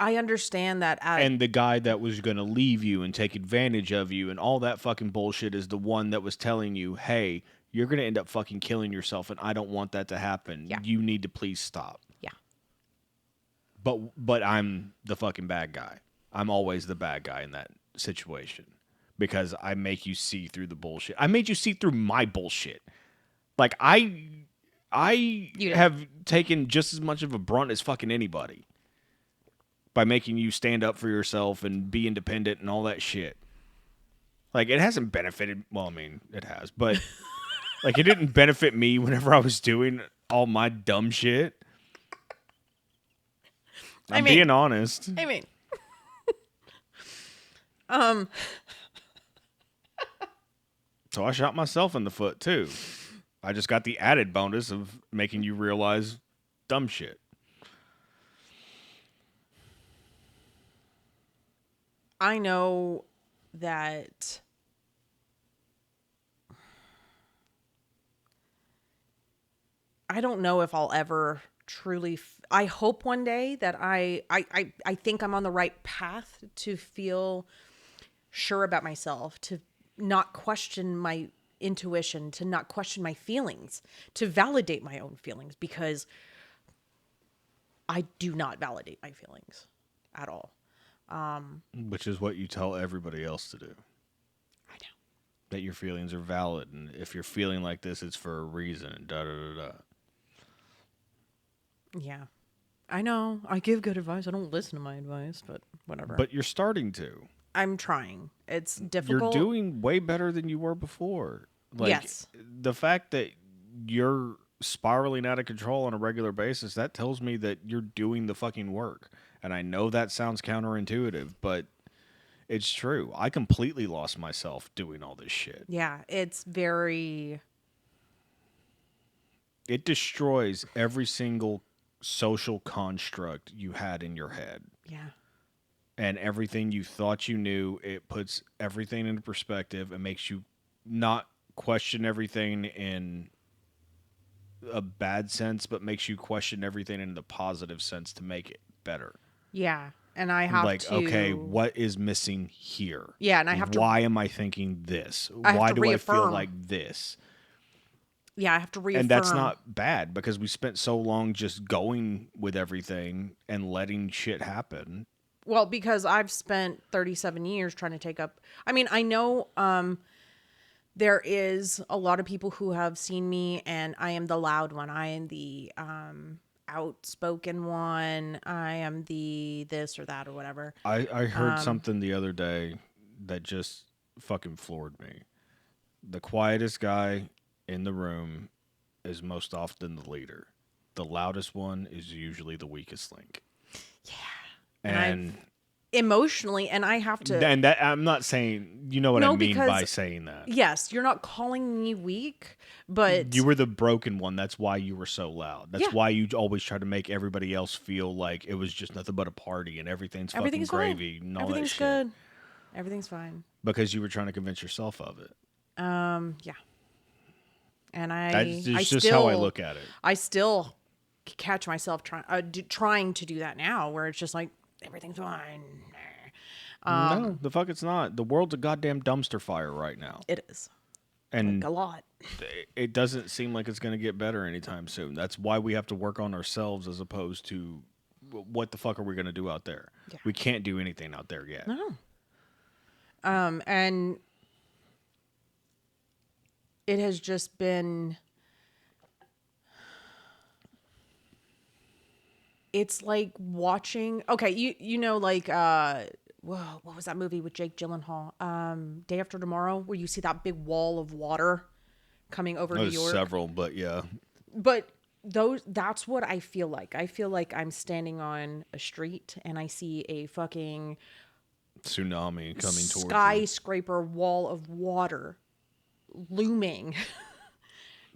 I understand that. And the guy that was going to leave you and take advantage of you and all that fucking bullshit is the one that was telling you, hey, you're going to end up fucking killing yourself and I don't want that to happen. Yeah. You need to please stop. Yeah. But I'm the fucking bad guy. I'm always the bad guy in that situation because I make you see through the bullshit. I made you see through my bullshit. Like I have taken just as much of a brunt as fucking anybody. by making you stand up for yourself and be independent and all that shit. Like, it hasn't benefited. Well, I mean, it has, but like, it didn't benefit me whenever I was doing all my dumb shit. I'm being honest. I mean, so I shot myself in the foot too. I just got the added bonus of making you realize dumb shit. I know that I don't know if I'll ever truly I hope one day that I think I'm on the right path to feel sure about myself, to not question my intuition, to not question my feelings, to validate my own feelings, because I do not validate my feelings at all. Which is what you tell everybody else to do. I know. That your feelings are valid, and if you're feeling like this, it's for a reason, and da-da-da-da. Yeah. I know. I give good advice. I don't listen to my advice, but whatever. But you're starting to. I'm trying. It's difficult. You're doing way better than you were before. Like, yes. The fact that you're spiraling out of control on a regular basis, that tells me that you're doing the fucking work. And I know that sounds counterintuitive, but it's true. I completely lost myself doing all this shit. Yeah, it's very... It destroys every single social construct you had in your head. Yeah. And everything you thought you knew, it puts everything into perspective and makes you not question everything in a bad sense, but makes you question everything in the positive sense to make it better. Yeah. And I have like, to... okay, what is missing here? Yeah, and I have to... Why am I thinking this? Why do I feel like this? Yeah, I have to reaffirm. And that's not bad, because we spent so long just going with everything and letting shit happen. Well, because I've spent 37 years trying to take up... I mean, I know there is a lot of people who have seen me, and I am the loud one. I am the outspoken one. I am the this or that or whatever. I heard something the other day that just fucking floored me. The quietest guy in the room is most often the leader. The loudest one is usually the weakest link. Yeah. And emotionally, and I have to... And that, I'm not saying... You know what I mean by saying that. Yes, you're not calling me weak, but... You were the broken one. That's why you were so loud. That's why you always try to make everybody else feel like it was just nothing but a party and everything's fucking gravy and all everything's that shit. Good. Everything's fine. Because you were trying to convince yourself of it. Yeah. And That's just how I look at it. I still catch myself trying to do that now, where it's just like, everything's fine. No, the fuck it's not. The world's a goddamn dumpster fire right now. It is. And like a lot. It doesn't seem like it's going to get better anytime soon. That's why we have to work on ourselves as opposed to what the fuck are we going to do out there? Yeah. We can't do anything out there yet. No. And it has just been... It's like watching... Okay, you know, like... Whoa, what was that movie with Jake Gyllenhaal? Day After Tomorrow, where you see that big wall of water coming over New York. Several, but yeah. But that's what I feel like. I feel like I'm standing on a street and I see a fucking... tsunami coming towards you. Skyscraper wall of water looming.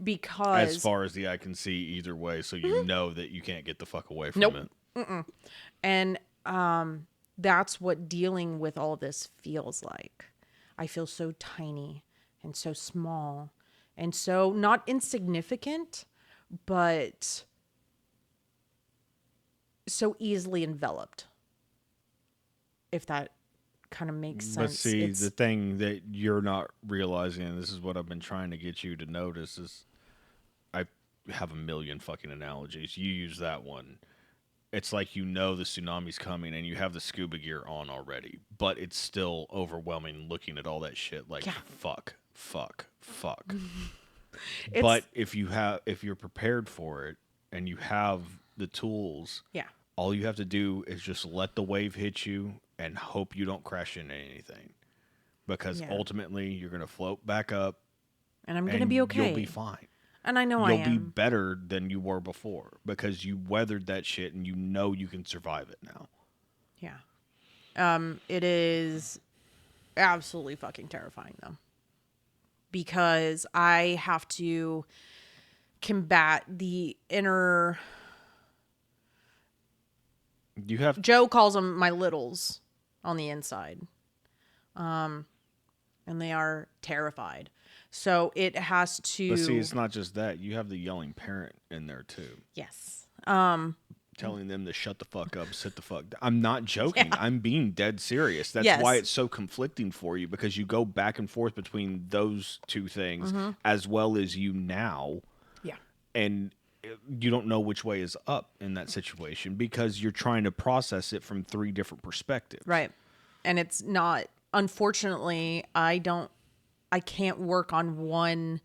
Because... As far as the eye can see either way, so you know that you can't get the fuck away from it. Mm-mm. And that's what dealing with all of this feels like. I feel so tiny and so small and so not insignificant, but so easily enveloped. If that kind of makes sense. But see, the thing that you're not realizing, and this is what I've been trying to get you to notice, is I have a million fucking analogies. You use that one. It's like you know the tsunami's coming and you have the scuba gear on already, but it's still overwhelming looking at all that shit like fuck. But if you're prepared for it and you have the tools, all you have to do is just let the wave hit you and hope you don't crash into anything. Because ultimately, you're going to float back up. And I'm going to be okay. You'll be fine. And I know I am. You'll be better than you were before because you weathered that shit and you know you can survive it now. Yeah. It is absolutely fucking terrifying, though. Because I have to combat the inner... Joe calls them my littles on the inside. And they are terrified. So it has to... But see, it's not just that. You have the yelling parent in there, too. Yes. Telling them to shut the fuck up, sit the fuck down. I'm not joking. Yeah. I'm being dead serious. That's why it's so conflicting for you, because you go back and forth between those two things as well as you now. Yeah. And you don't know which way is up in that situation because you're trying to process it from 3 different perspectives. Right. And it's not... Unfortunately, I can't work on one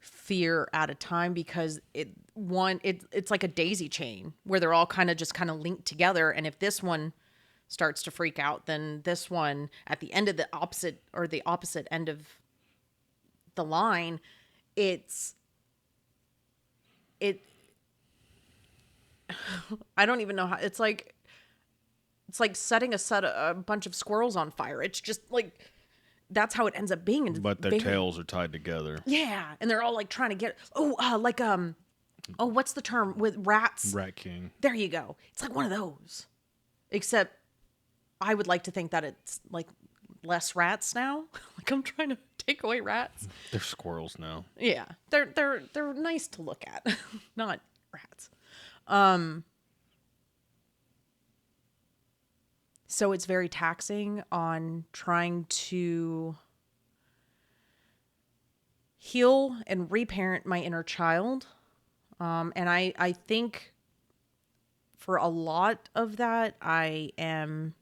fear at a time because it's like a daisy chain where they're all kind of linked together. And if this one starts to freak out, then this one at the end of the opposite end of the line, I don't even know how. It's like setting a bunch of squirrels on fire. It's just like, that's how it ends up being. But their tails are tied together. Yeah. And they're all like trying to get, what's the term with rats? Rat King. There you go. It's like one of those. Except I would like to think that it's like less rats now. Like I'm trying to take away rats. They're squirrels now. Yeah. They're nice to look at. Not rats. So it's very taxing on trying to heal and reparent my inner child. And I think for a lot of that, I am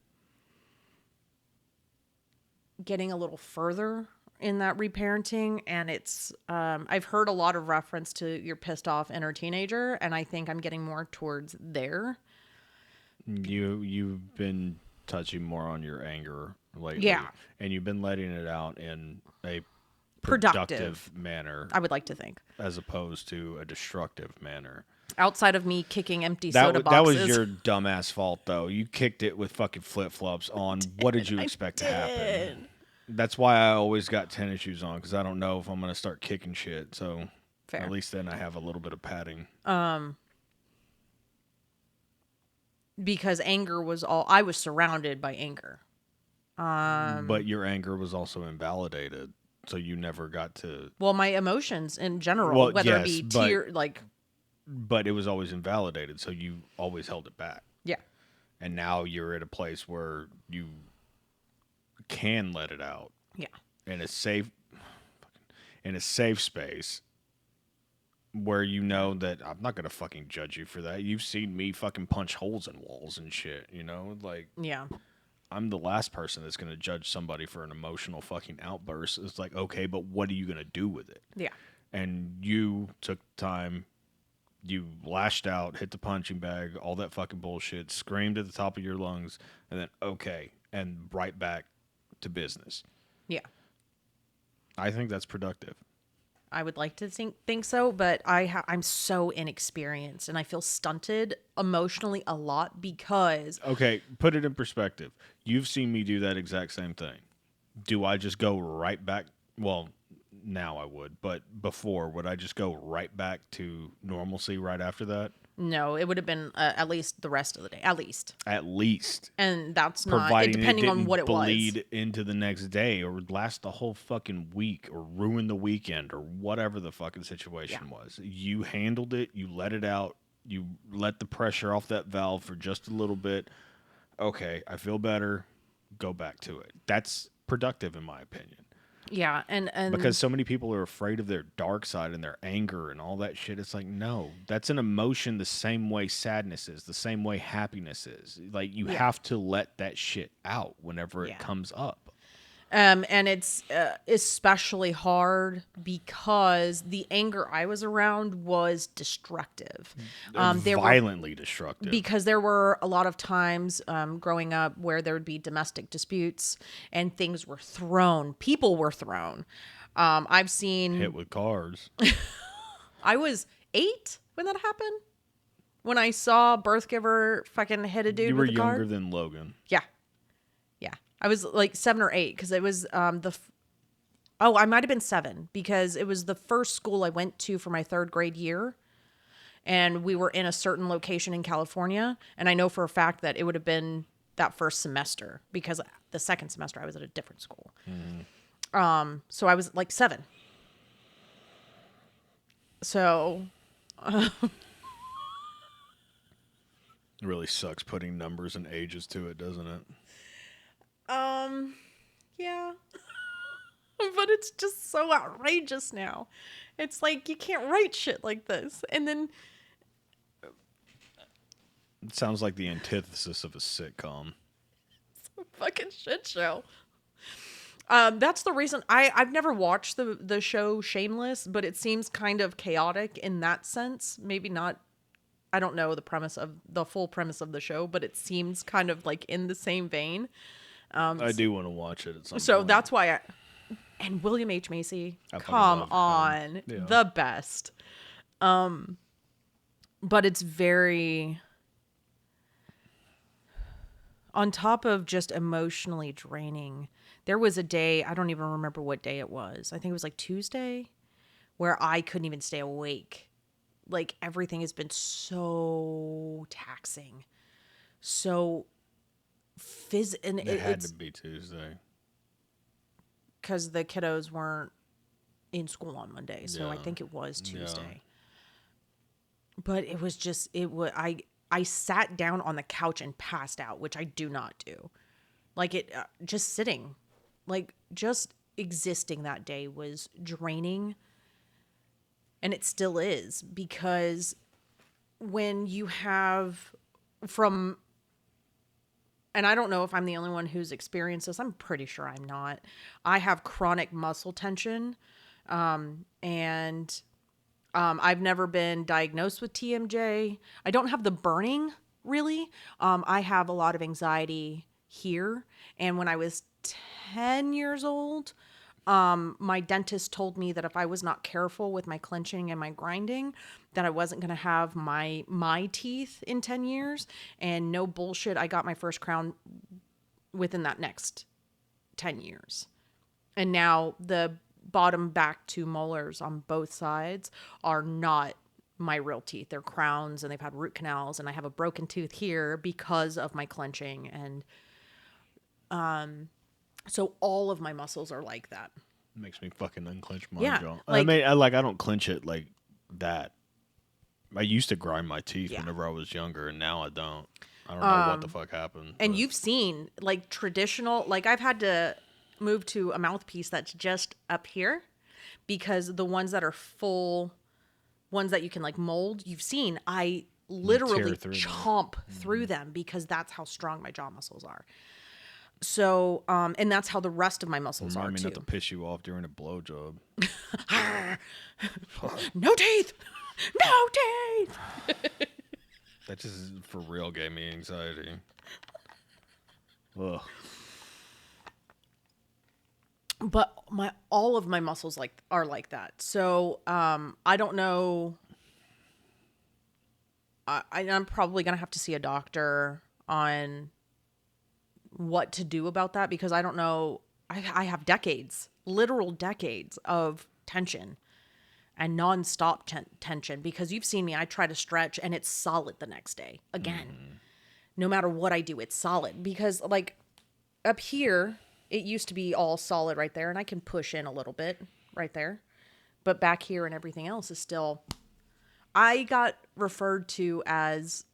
getting a little further in that reparenting. And it's, I've heard a lot of reference to your pissed off inner teenager. And I think I'm getting more towards there. You've been touching more on your anger lately. Yeah. And you've been letting it out in a productive manner. I would like to think. As opposed to a destructive manner. Outside of me kicking empty soda boxes. That was your dumbass fault, though. You kicked it with fucking flip-flops on. What did you expect to happen? That's why I always got tennis shoes on, because I don't know if I'm going to start kicking shit. So fair. At least then I have a little bit of padding. Because anger was all... I was surrounded by anger. But your anger was also invalidated, so you never got to... Well, my emotions in general, whether it be tear... But it was always invalidated, so you always held it back. Yeah. And now you're at a place where you can let it out. Yeah. In a safe space where you know that I'm not going to fucking judge you for that. You've seen me fucking punch holes in walls and shit, you know? Like, yeah. I'm the last person that's going to judge somebody for an emotional fucking outburst. It's like, okay, but what are you going to do with it? Yeah. And you took time, you lashed out, hit the punching bag, all that fucking bullshit, screamed at the top of your lungs, and then, okay, and right back to business. Yeah. I think that's productive. I would like to think so, but I'm so inexperienced and I feel stunted emotionally a lot because... Okay, put it in perspective. You've seen me do that exact same thing. Do I just go right back? Well, now I would, but before, would I just go right back to normalcy right after that? No, it would have been at least the rest of the day. At least. And that's not, depending on what it was. Bleed into the next day or last the whole fucking week or ruin the weekend or whatever the fucking situation was. You handled it. You let it out. You let the pressure off that valve for just a little bit. Okay, I feel better. Go back to it. That's productive in my opinion. Yeah, and because so many people are afraid of their dark side and their anger and all that shit. It's like, no, that's an emotion the same way sadness is, the same way happiness is. Like, you have to let that shit out whenever it comes up. And it's especially hard because the anger I was around was destructive. Violently destructive. Because there were a lot of times growing up where there would be domestic disputes and things were thrown. People were thrown. I've seen... Hit with cars. I was 8 when that happened. When I saw Birthgiver fucking hit a dude with a car. You were younger than Logan. Yeah. Yeah. I was like 7 or 8 because it was I might have been 7 because it was the first school I went to for my 3rd grade year. And we were in a certain location in California. And I know for a fact that it would have been that first semester because the second semester I was at a different school. So I was like 7. So... It really sucks putting numbers and ages to it, doesn't it? Yeah. But it's just so outrageous now. It's like, you can't write shit like this. And then... It sounds like the antithesis of a sitcom. It's a fucking shit show. That's the reason I've never watched the show Shameless, but it seems kind of chaotic in that sense. Maybe not... I don't know the full premise of the show, but it seems kind of like in the same vein. I do want to watch it at some so point. That's why and William H. Macy, come on, yeah. The best. But it's very, on top of just emotionally draining. There was a day, I don't even remember what day it was. I think it was like Tuesday, where I couldn't even stay awake. Like, everything has been so taxing. So, and it had to be Tuesday. Because the kiddos weren't in school on Monday. So, yeah. I think it was Tuesday. Yeah. But it was just, I sat down on the couch and passed out, which I do not do. Like, just sitting. Like, just existing that day was draining. And it still is, because when you have and I don't know if I'm the only one who's experienced this. I'm pretty sure I'm not. I have chronic muscle tension. And I've never been diagnosed with TMJ. I don't have the burning, really. I have a lot of anxiety here. And when I was 10 years old... my dentist told me that if I was not careful with my clenching and my grinding, that I wasn't going to have my teeth in 10 years. And no bullshit, I got my first crown within that next 10 years. And now the bottom back 2 molars on both sides are not my real teeth. They're crowns, and they've had root canals, and I have a broken tooth here because of my clenching. And so all of my muscles are like that. It makes me fucking unclench my jaw. Like, I don't clench it like that. I used to grind my teeth whenever I was younger, and now I don't. I don't know what the fuck happened. And you've seen, like, traditional... Like, I've had to move to a mouthpiece that's just up here, because the ones that are full, ones that you can, like, mold, you've seen, I literally chomp through them because that's how strong my jaw muscles are. So, and that's how the rest of my muscles are, too. Not to piss you off during a blowjob. No teeth! No teeth! That just for real gave me anxiety. Ugh. But all of my muscles are like that. So, I don't know. I'm probably going to have to see a doctor on what to do about that, because I don't know. I have literal decades of tension and nonstop tension, because you've seen me. I try to stretch and it's solid the next day again. No matter what I do, it's solid, because like up here, it used to be all solid right there, and I can push in a little bit right there, but back here and everything else is still... I got referred to as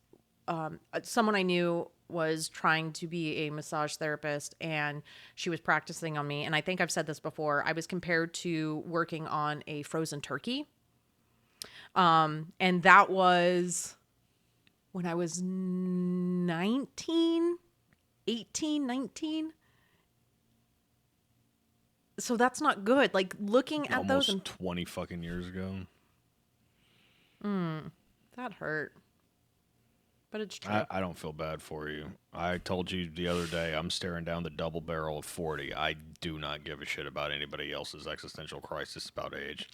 someone I knew was trying to be a massage therapist, and she was practicing on me. And I think I've said this before. I was compared to working on a frozen turkey. And that was when I was 19. So that's not good. Like looking at those Almost 20 fucking years ago. that hurt. But it's true. I don't feel bad for you. I told you the other day I'm staring down the double barrel of 40. I do not give a shit about anybody else's existential crisis about age.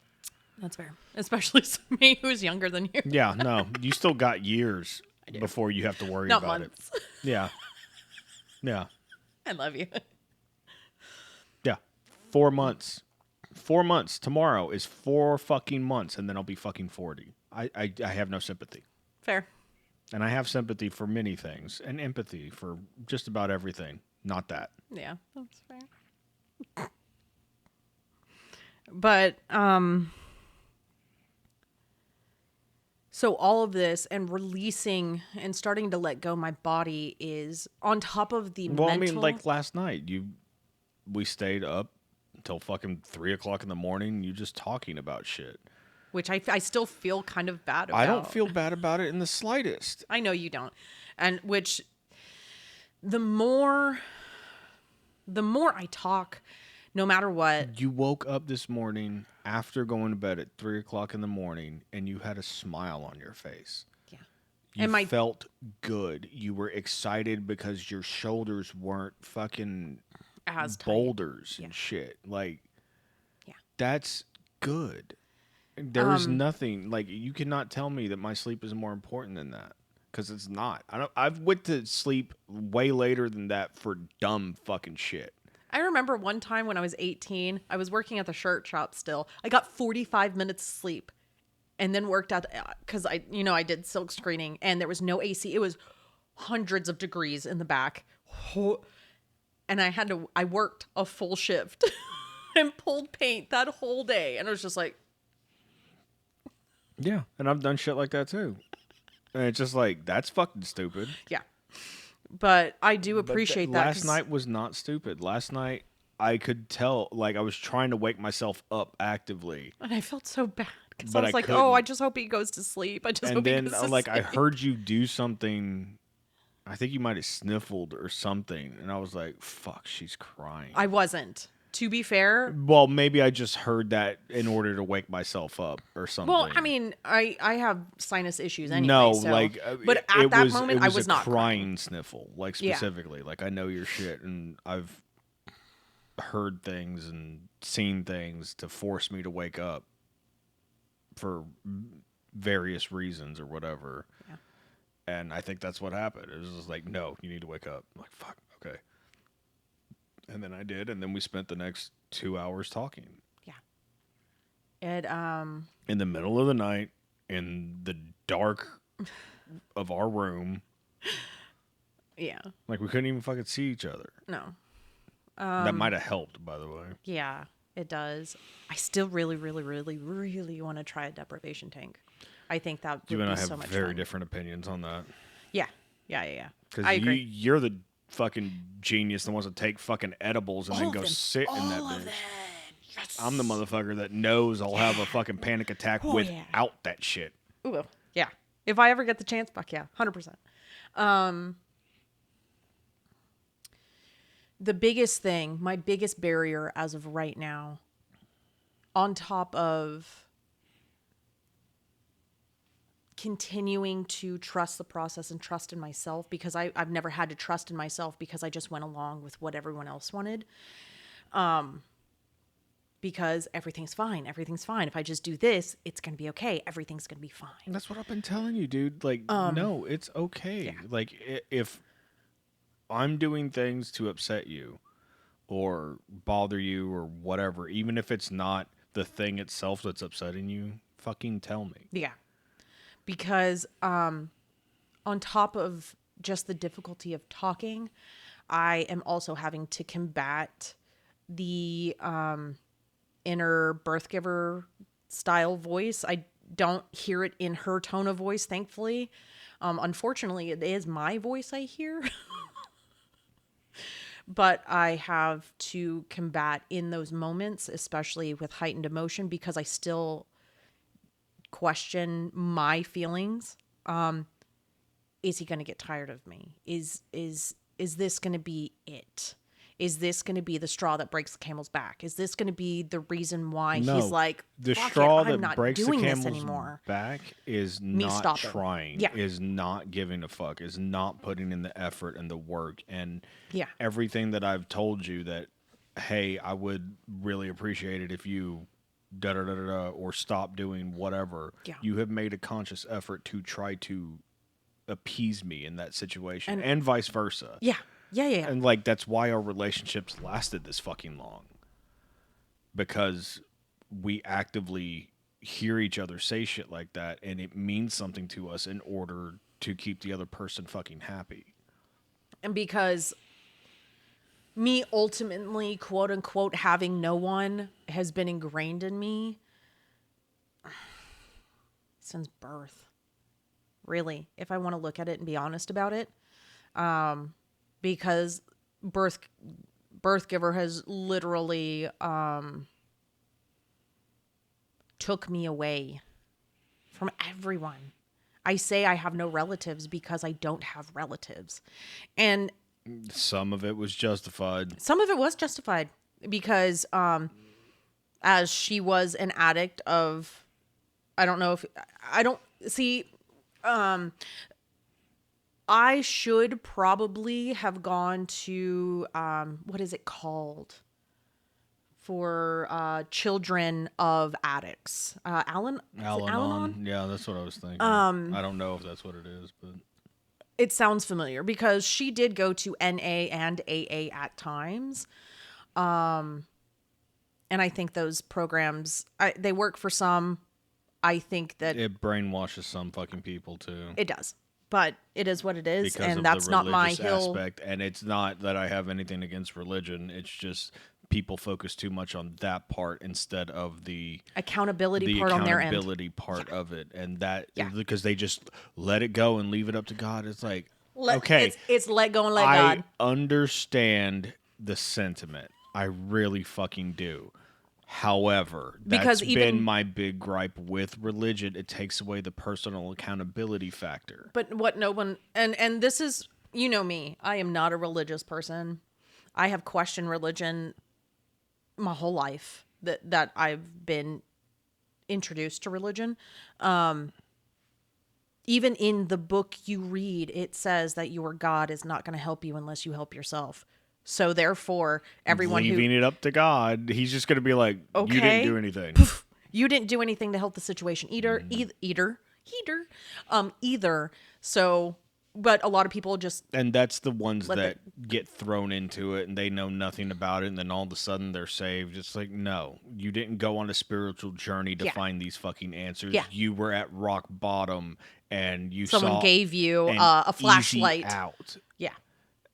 That's fair. Especially me who's younger than you. Yeah, no. You still got years before you have to worry Not about months. it. Yeah. Yeah. I love you. Yeah. 4 months. 4 months. Tomorrow is 4 fucking months, and then I'll be fucking 40. I have no sympathy. Fair. And I have sympathy for many things and empathy for just about everything. Not that. Yeah, that's fair. But, so all of this and releasing and starting to let go my body is on top of the mental. I mean, like last night, we stayed up until fucking 3 o'clock in the morning. You just talking about shit. Which I still feel kind of bad about. I don't feel bad about it in the slightest. I know you don't. And which the more I talk, no matter what. You woke up this morning after going to bed at 3 o'clock in the morning and you had a smile on your face. Yeah. You felt good. You were excited because your shoulders weren't fucking As tight. boulders and shit. Like, yeah, that's good. There is nothing, like, you cannot tell me that my sleep is more important than that. Because it's not. I've went to sleep way later than that for dumb fucking shit. I remember one time when I was 18, I was working at the shirt shop still. I got 45 minutes sleep and then worked out because I did silk screening and there was no AC. It was hundreds of degrees in the back. And I worked a full shift and pulled paint that whole day. And I was just like. Yeah. And I've done shit like that too. And it's just like, that's fucking stupid. Yeah. But I do appreciate that. Last night was not stupid. Last night, I could tell, like, I was trying to wake myself up actively. And I felt so bad. Because I was like, oh, I just hope he goes to sleep. I just hope he goes to sleep. I heard you do something. I think you might have sniffled or something. And I was like, fuck, she's crying. I wasn't. To be fair. Well, maybe I just heard that in order to wake myself up or something. Well, I mean, I have sinus issues anyway. No, so. like, but at that moment, I was not crying sniffle, like specifically. Yeah. Like, I know your shit, and I've heard things and seen things to force me to wake up for various reasons or whatever. Yeah. And I think that's what happened. It was just like, no, you need to wake up. I'm like, fuck, okay. And then I did, and then we spent the next 2 hours talking. Yeah. It in the middle of the night, in the dark of our room. Yeah. Like, we couldn't even fucking see each other. No. That might have helped, by the way. Yeah, it does. I still really, really, really, really want to try a deprivation tank. I think that would be so much fun. You and I have very different opinions on that. Yeah. Yeah. Because I agree. You're the fucking genius that wants to take fucking edibles and then go sit in that bitch. Yes. I'm the motherfucker that knows I'll have a fucking panic attack without that shit. Ooh, yeah. If I ever get the chance, fuck yeah, 100%. The biggest thing, my biggest barrier as of right now, on top of continuing to trust the process and trust in myself, because I've never had to trust in myself because I just went along with what everyone else wanted. Because everything's fine. If I just do this, it's going to be okay. Everything's going to be fine. That's what I've been telling you, dude. Like, no, it's okay. Yeah. Like, if I'm doing things to upset you or bother you or whatever, even if it's not the thing itself that's upsetting you, fucking tell me. Yeah. Because on top of just the difficulty of talking, I am also having to combat the inner birth giver style voice. I don't hear it in her tone of voice, thankfully. Unfortunately, it is my voice I hear. But I have to combat in those moments, especially with heightened emotion, because I still question my feelings. Is he going to get tired of me? Is this going to be it? is this going to be the straw that breaks the camel's back? Is this going to be the reason why No, he's like, the fuck straw it, I'm that not breaks the doing this camel's anymore. back is Me not stopping. trying, Yeah. is not giving a fuck, is not putting in the effort and the work and Yeah. everything that I've told you that, hey, I would really appreciate it if you da da da da da or stop doing whatever. Yeah. You have made a conscious effort to try to appease me in that situation, And- and vice versa. Yeah. Yeah. And like that's why our relationships lasted this fucking long. Because we actively hear each other say shit like that and it means something to us in order to keep the other person fucking happy. And because me ultimately, quote unquote, having no one has been ingrained in me since birth. Really, if I want to look at it and be honest about it. Because birth giver has literally took me away from everyone. I say I have no relatives because I don't have relatives. And Some of it was justified. some of it was justified because as she was an addict of, I don't know if I don't see I should probably have gone to what is it called for children of addicts? Al-Anon? Yeah, that's what I was thinking. I don't know if that's what it is, but It sounds familiar because she did go to NA and AA at times. And I think those programs, they work for some. I think that it brainwashes some fucking people too. it does. But it is what it is, Because and of that's the not my religious hill. aspect, and it's not that I have anything against religion. It's just people focus too much on that part instead of the Accountability part on their end. accountability part of it, and that Yeah. because they just let it go and leave it up to God. It's like Okay. It's let go and let God. I understand the sentiment. I really fucking do. However, Because that's been my big gripe with religion. It takes away the personal accountability factor. But what no one and this is, you know me, I am not a religious person. I have questioned religion my whole life that I've been introduced to religion. Even in the book you read, it says that your God is not going to help you unless you help yourself. So therefore, everyone leaving it up to God, he's just going to be like, Okay. you didn't do anything. You didn't do anything to help the situation either. So, but a lot of people just And that's the ones that get thrown into it and they know nothing about it, and then all of a sudden they're saved. It's like, no, you didn't go on a spiritual journey to find these fucking answers. Yeah. You were at rock bottom and someone saw gave you an a easy flashlight. out. Yeah.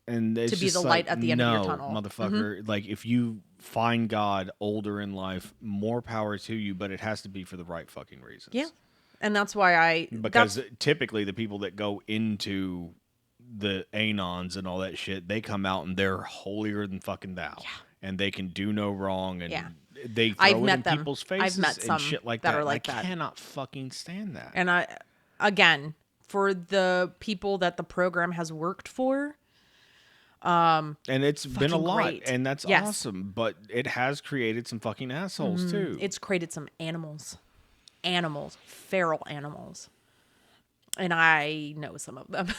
And it's To be just the light at the end of your tunnel. motherfucker. Like, if you find God older in life, more power to you, but it has to be for the right fucking reasons. Yeah. And that's why Because typically the people that go into the anons and all that shit, they come out and they're holier than fucking thou. Yeah. And they can do no wrong, and they throw I've it met in them. people's I've faces met and some shit like that that. are like I that. cannot fucking stand that. And again, for the people that the program has worked for, and it's been a lot, great. and that's Yes. awesome. But it has created some fucking assholes too. it's created some animals, feral animals. And I know some of them,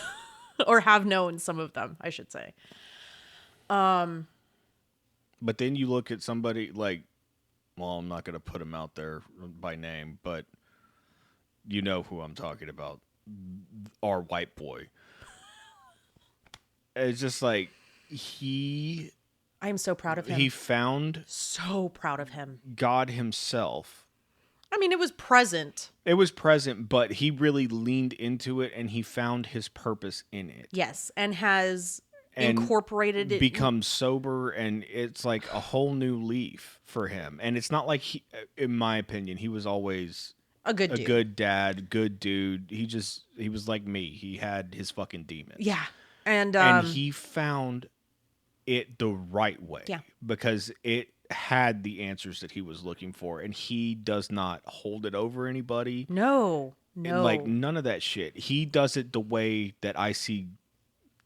or have known some of them, I should say. But then you look at somebody like, well, I'm not going to put him out there by name, but you know who I'm talking about. Our white boy. It's just like I am so proud of him. He found so proud of him. God himself. I mean, it was present. It was present, but he really leaned into it and he found his purpose in it. Yes, and has incorporated it. Become sober, and it's like a whole new leaf for him. And it's not like he, in my opinion, he was always a good dad, good dude. He was like me. He had his fucking demons. Yeah. And he found it the right way. Yeah. Because it had the answers that he was looking for, and he does not hold it over anybody. No. Like, none of that shit. He does it the way that I see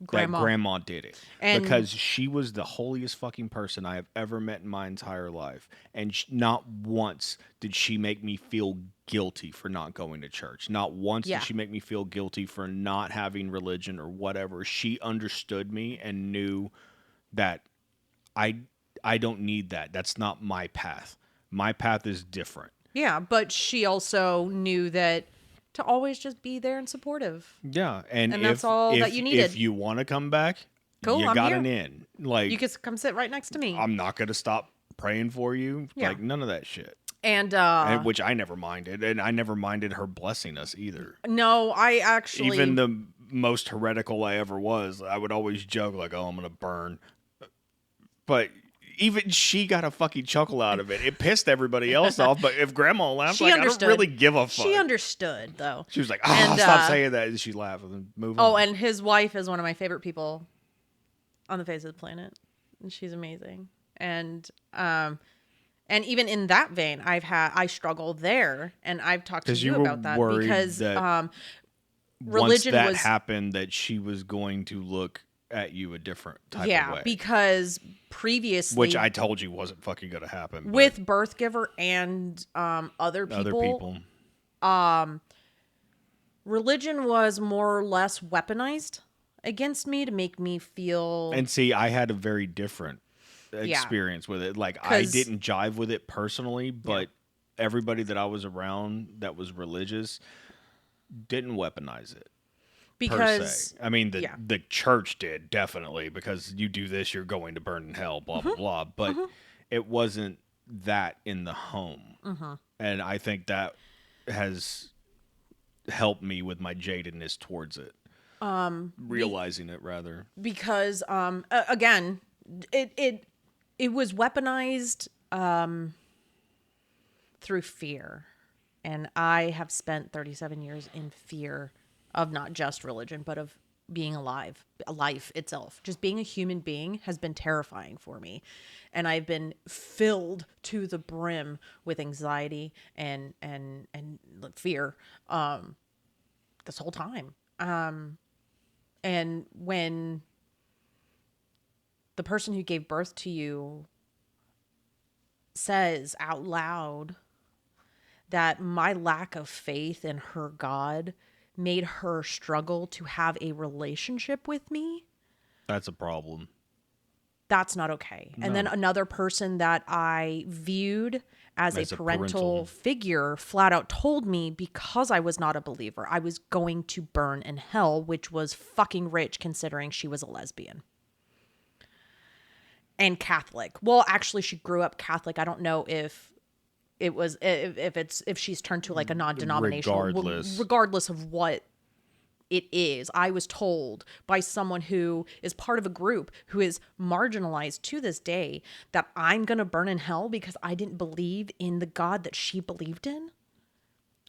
grandma did it. And because she was the holiest fucking person I have ever met in my entire life. And not once did she make me feel guilty for not going to church. Not once did she make me feel guilty for not having religion or whatever. She understood me and knew that I don't need that. That's not my path. My path is different. Yeah, but she also knew that to always just be there and supportive. Yeah, and that's all that you needed. If you want to come back, cool, you got an in. Like, you can come sit right next to me. I'm not gonna stop praying for you. Yeah. Like, none of that shit. And which I never minded, and I never minded her blessing us either. No, I actually, even the most heretical I ever was, I would always joke like, "Oh, I'm gonna burn," but even she got a fucking chuckle out of it. It pissed everybody else off, but if Grandma laughed, she like, understood. I don't really give a fuck. She understood, though. She was like, "Oh, stop saying that," and she laughed and then move on. Oh, and his wife is one of my favorite people on the face of the planet, and she's amazing. And even in that vein, I struggle there, and I've talked to you about that because that religion once that happened, that she was going to look at you a different type of way. Yeah, because previously, which I told you wasn't fucking going to happen with Birthgiver and other people. Religion was more or less weaponized against me to make me feel. And see, I had a very different experience with it. Like, I didn't jive with it personally, but everybody that I was around that was religious didn't weaponize it. Because I mean, the church did, definitely, because you do this, you're going to burn in hell, blah, blah, blah. But it wasn't that in the home. And I think that has helped me with my jadedness towards it. Realizing it, rather. Because, again, it was weaponized through fear. And I have spent 37 years in fear of not just religion, but of being alive, life itself. Just being a human being has been terrifying for me. And I've been filled to the brim with anxiety and fear this whole time. And when the person who gave birth to you says out loud that my lack of faith in her God made her struggle to have a relationship with me, that's a problem. That's not okay. No. And then another person that I viewed as a parental figure flat out told me, because I was not a believer, I was going to burn in hell, which was fucking rich considering she was a lesbian. And Catholic. Well, actually, she grew up Catholic. I don't know if it was if she's turned to like a non-denominational, regardless of what it is. I was told by someone who is part of a group who is marginalized to this day that I'm gonna burn in hell because I didn't believe in the God that she believed in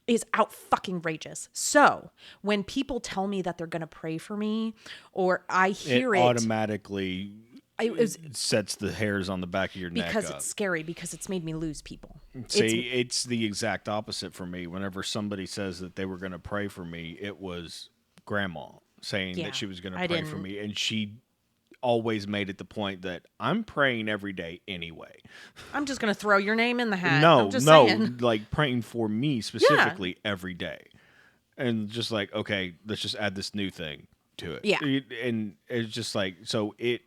is out fucking outrageous. So when people tell me that they're gonna pray for me, or I hear it automatically. It sets the hairs on the back of your neck because it's scary, because it's made me lose people. See, it's the exact opposite for me. Whenever somebody says that they were going to pray for me, it was Grandma saying that she was going to pray for me. And she always made it the point that I'm praying every day anyway. I'm just going to throw your name in the hat. No, like praying for me specifically every day. And just like, okay, let's just add this new thing to it. Yeah. And it's just like, so it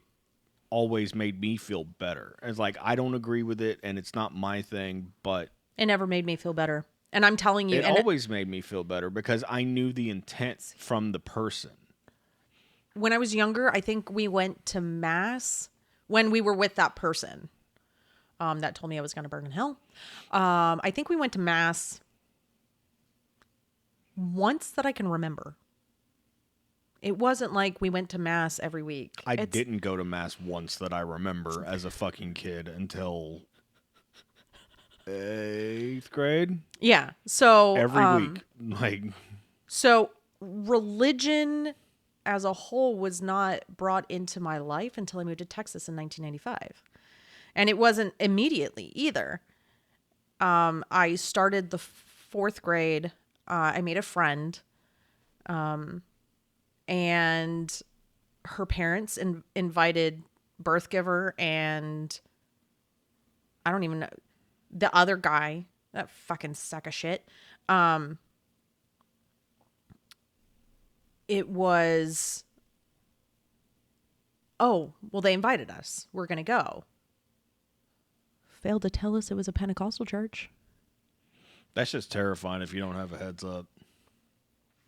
always made me feel better. It's like, I don't agree with it and it's not my thing, but it never made me feel better. And I'm telling you, it always made me feel better because I knew the intent from the person. When I was younger, I think we went to mass when we were with that person that told me I was going to burn in hell. I think we went to mass once that I can remember. It wasn't like we went to mass every week. I didn't go to mass once that I remember as a fucking kid until 8th grade. Yeah. So every week, like, so religion as a whole was not brought into my life until I moved to Texas in 1995. And it wasn't immediately either. I started the 4th grade. I made a friend. And her parents invited birth giver and I don't even know the other guy, that fucking sack of shit. It was, oh, well, they invited us. We're going to go. Failed to tell us it was a Pentecostal church. That's just terrifying if you don't have a heads up.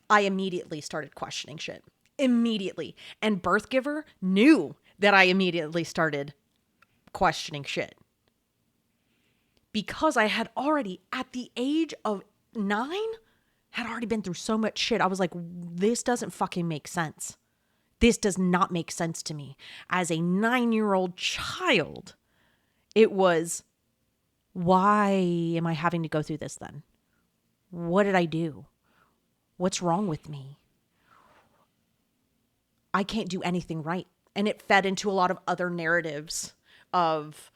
I immediately started questioning shit. Immediately. And birth giver knew that I immediately started questioning shit. Because I had already, at the age of 9, had already been through so much shit. I was like, this doesn't fucking make sense. This does not make sense to me. As a 9-year-old child, it was, why am I having to go through this then? What did I do? What's wrong with me? I can't do anything right. And it fed into a lot of other narratives of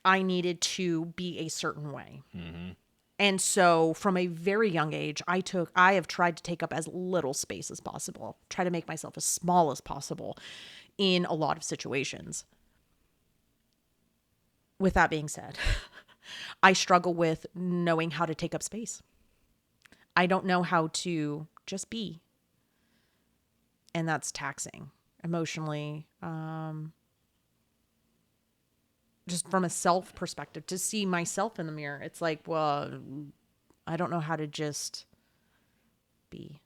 I needed to be a certain way. Mm-hmm. And so from a very young age, I have tried to take up as little space as possible, try to make myself as small as possible in a lot of situations. With that being said, I struggle with knowing how to take up space. I don't know how to just be. And that's taxing emotionally. Just from a self perspective, to see myself in the mirror, it's like, well, I don't know how to just be.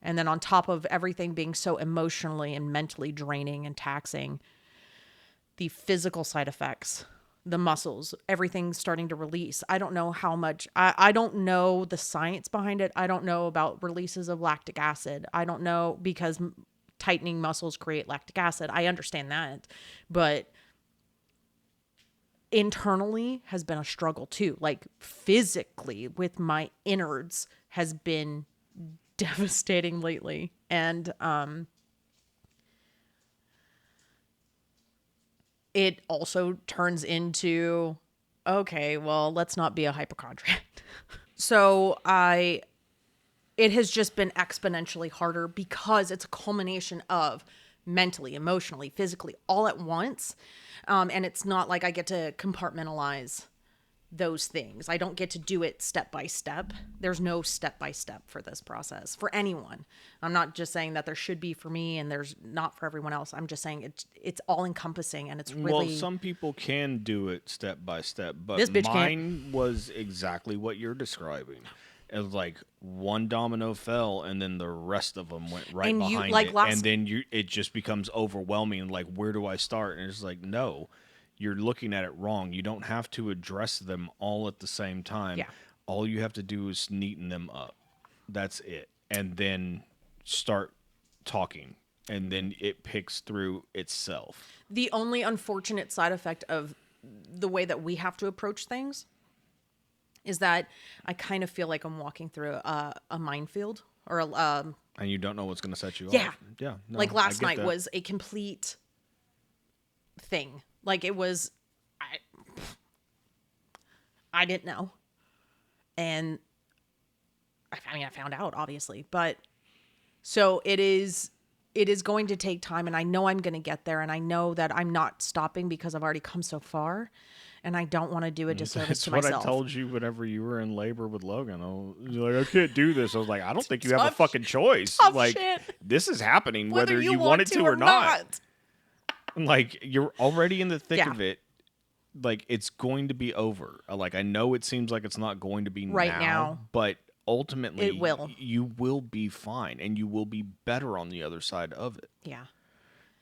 And then on top of everything being so emotionally and mentally draining and taxing, the physical side effects, the muscles, everything's starting to release. I don't know how much, I don't know the science behind it. I don't know about releases of lactic acid. I don't know, because tightening muscles create lactic acid. I understand that, but internally has been a struggle too. Like physically with my innards has been devastating lately. And it also turns into, okay, well, let's not be a hypochondriac. So it has just been exponentially harder because it's a culmination of mentally, emotionally, physically, all at once. And it's not like I get to compartmentalize those things. I don't get to do it step by step. There's no step by step for this process for anyone. I'm not just saying that there should be for me and there's not for everyone else. I'm just saying it's all encompassing, and it's really... Well, some people can do it step by step, but this bitch mine was exactly what you're describing. It was like one domino fell, and then the rest of them went right behind it. And then it just becomes overwhelming. Like, where do I start? And it's like, no, you're looking at it wrong. You don't have to address them all at the same time. Yeah. All you have to do is neaten them up. That's it. And then start talking. And then it picks through itself. The only unfortunate side effect of the way that we have to approach things is that I kind of feel like I'm walking through a minefield or and you don't know what's going to set you off. Yeah. No, like last night was a complete thing. Like it was, I didn't know. And I found out obviously, but so it is going to take time, and I know I'm going to get there, and I know that I'm not stopping because I've already come so far. And I don't want to do a disservice to myself. That's what I told you whenever you were in labor with Logan. You're like, I can't do this. I was like, I don't think you have a fucking choice. Like, shit. This is happening whether you want it to or not. Like, you're already in the thick of it. Like, it's going to be over. Like, I know it seems like it's not going to be right now, but ultimately, it will. You will be fine, and you will be better on the other side of it. Yeah.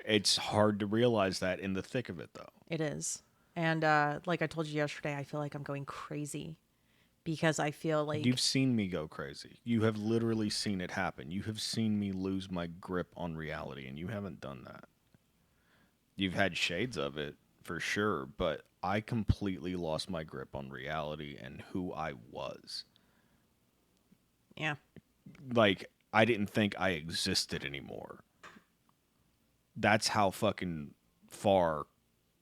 It's hard to realize that in the thick of it, though. It is. And like I told you yesterday, I feel like I'm going crazy because I feel like... You've seen me go crazy. You have literally seen it happen. You have seen me lose my grip on reality, and you haven't done that. You've had shades of it, for sure, but I completely lost my grip on reality and who I was. Yeah. Like, I didn't think I existed anymore. That's how fucking far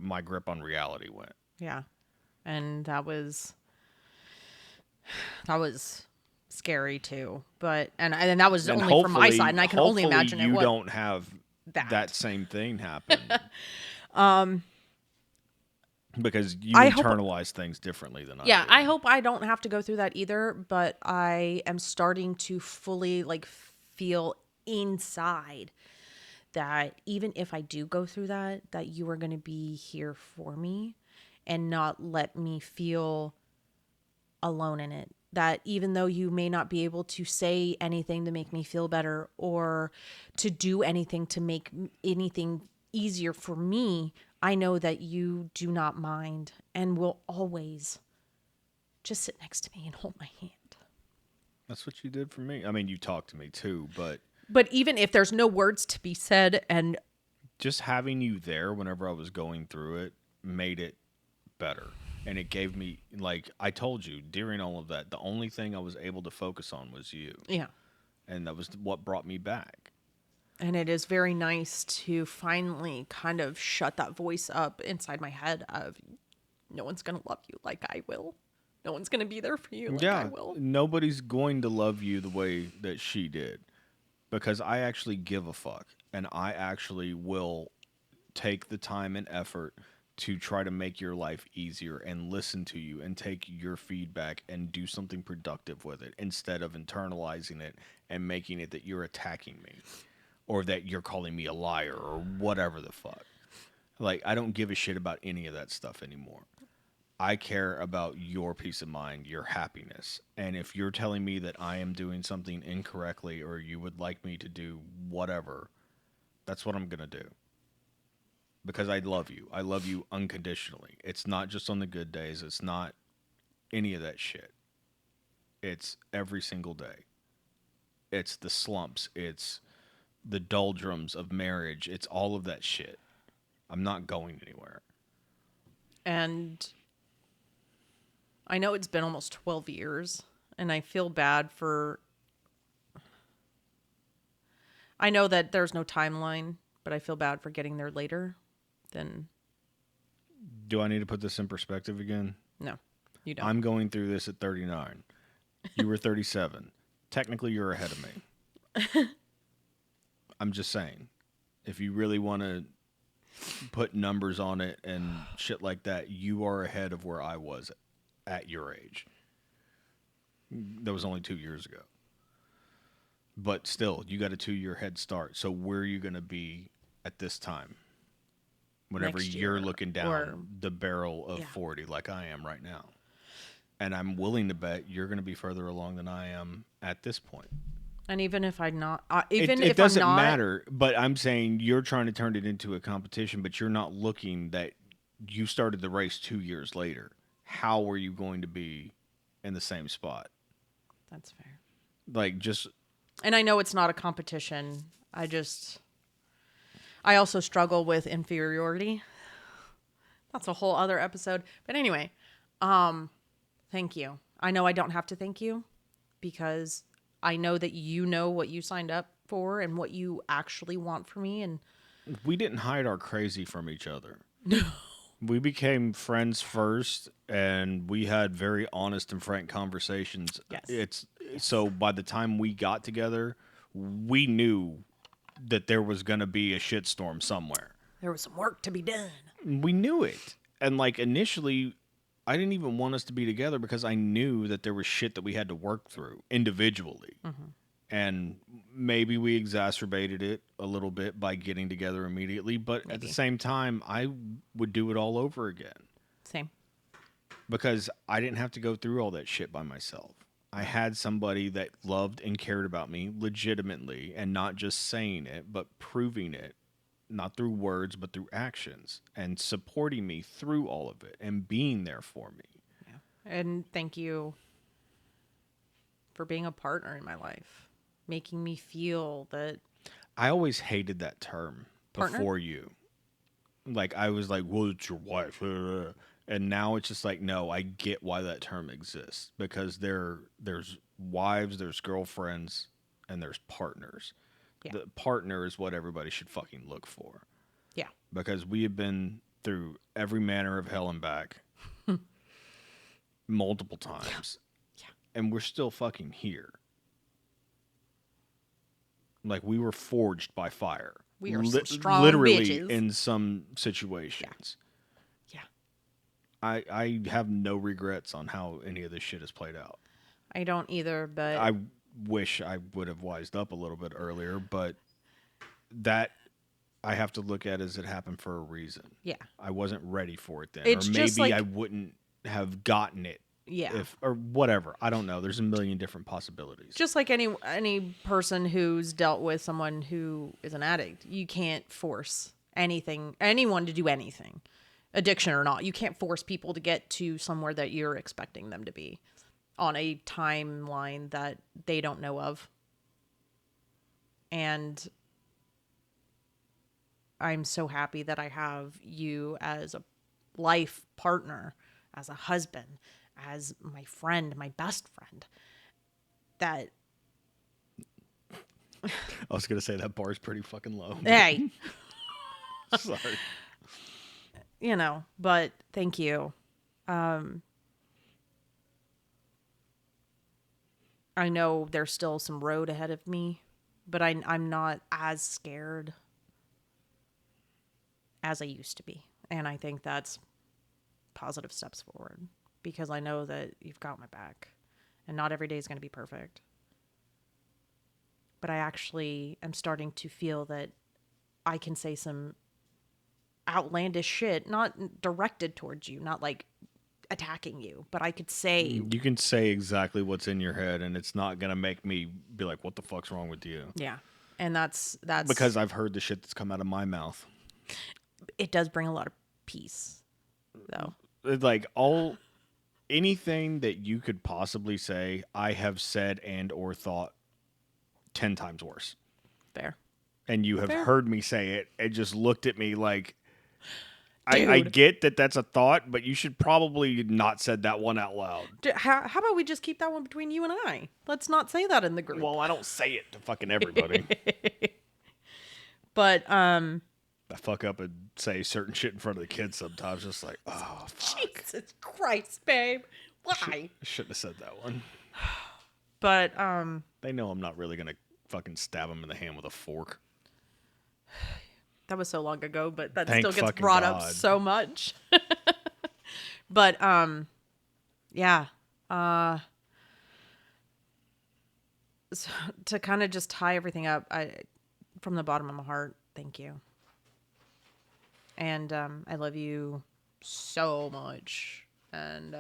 my grip on reality went. Yeah. And that was scary too. But and that was only from my side, and I can only imagine you don't have that same thing happen. Because you internalize things differently than I do. Yeah, I hope I don't have to go through that either, but I am starting to fully like feel inside that even if I do go through that you are going to be here for me and not let me feel alone in it. That even though you may not be able to say anything to make me feel better or to do anything to make anything easier for me, I know that you do not mind and will always just sit next to me and hold my hand. That's what you did for me. I mean, you talked to me too, but even if there's no words to be said, and just having you there whenever I was going through it made it better. And it gave me, like I told you, during all of that, the only thing I was able to focus on was you. Yeah. And that was what brought me back. And it is very nice to finally kind of shut that voice up inside my head of no one's going to love you like I will. No one's going to be there for you like I will. Nobody's going to love you the way that she did. Because I actually give a fuck. And I actually will take the time and effort to try to make your life easier and listen to you and take your feedback and do something productive with it instead of internalizing it and making it that you're attacking me or that you're calling me a liar or whatever the fuck. Like, I don't give a shit about any of that stuff anymore. I care about your peace of mind, your happiness. And if you're telling me that I am doing something incorrectly or you would like me to do whatever, that's what I'm going to do. Because I love you. I love you unconditionally. It's not just on the good days. It's not any of that shit. It's every single day. It's the slumps. It's the doldrums of marriage. It's all of that shit. I'm not going anywhere. And I know it's been almost 12 years, and I feel bad for... I know that there's no timeline, but I feel bad for getting there later. Then do I need to put this in perspective again? No, you don't. I'm going through this at 39. You were 37. Technically, you're ahead of me. I'm just saying. If you really want to put numbers on it and shit like that, you are ahead of where I was at your age. That was only 2 years ago. But still, you got a 2-year head start. So where are you going to be at this time? Whenever you're looking down the barrel of 40 like I am right now. And I'm willing to bet you're going to be further along than I am at this point. And even if I'm not... it doesn't matter, but I'm saying you're trying to turn it into a competition, but you're not looking that you started the race 2 years later. How are you going to be in the same spot? That's fair. Like, just... And I know it's not a competition. I also struggle with inferiority. That's a whole other episode. But anyway, thank you. I know I don't have to thank you because I know that you know what you signed up for and what you actually want from me. And we didn't hide our crazy from each other. No. We became friends first, and we had very honest and frank conversations. Yes. So by the time we got together, we knew that there was going to be a shitstorm somewhere. There was some work to be done. We knew it. And like initially, I didn't even want us to be together because I knew that there was shit that we had to work through individually. Mm-hmm. And maybe we exacerbated it a little bit by getting together immediately. But at the same time, I would do it all over again. Same. Because I didn't have to go through all that shit by myself. I had somebody that loved and cared about me legitimately and not just saying it, but proving it, not through words, but through actions and supporting me through all of it and being there for me. Yeah. And thank you for being a partner in my life, making me feel that... I always hated that term partner? Before you. Like, I was like, well, it's your wife. And now it's just like, no, I get why that term exists. Because there's wives, there's girlfriends, and there's partners. Yeah. The partner is what everybody should fucking look for. Yeah. Because we have been through every manner of hell and back multiple times. Yeah. And we're still fucking here. Like, we were forged by fire. We are some strong literally bitches. in some situations. Yeah. I have no regrets on how any of this shit has played out. I don't either, but I wish I would have wised up a little bit earlier, but that I have to look at as it happened for a reason. Yeah. I wasn't ready for it then. It's or just maybe like, I wouldn't have gotten it. Yeah. Or whatever. I don't know. There's a million different possibilities. Just like any person who's dealt with someone who is an addict, you can't force anyone to do anything, addiction or not. You can't force people to get to somewhere that you're expecting them to be on a timeline that they don't know of. And I'm so happy that I have you as a life partner, as a husband, as my friend, my best friend. That I was going to say that bar is pretty fucking low. Hey. Sorry. But thank you. I know there's still some road ahead of me, but I'm not as scared as I used to be. And I think that's positive steps forward because I know that you've got my back and not every day is going to be perfect. But I actually am starting to feel that I can say some outlandish shit, not directed towards you, not like attacking you, but I could say... You can say exactly what's in your head and it's not going to make me be like, what the fuck's wrong with you? Yeah. And that's... Because I've heard the shit that's come out of my mouth. It does bring a lot of peace, though. Like, anything that you could possibly say, I have said and or thought 10 times worse. Fair. And you have heard me say it and just looked at me like, Dude. I get that that's a thought, but you should probably not said that one out loud. How about we just keep that one between you and I? Let's not say that in the group. Well, I don't say it to fucking everybody. But, I fuck up and say certain shit in front of the kids sometimes, just like, oh, fuck. Jesus Christ, babe. Why? I shouldn't have said that one. But, they know I'm not really going to fucking stab them in the hand with a fork. That was so long ago, but that Thank still gets fucking brought God. up so much. But, yeah. So to kind of just tie everything up, from the bottom of my heart, thank you. And I love you so much. And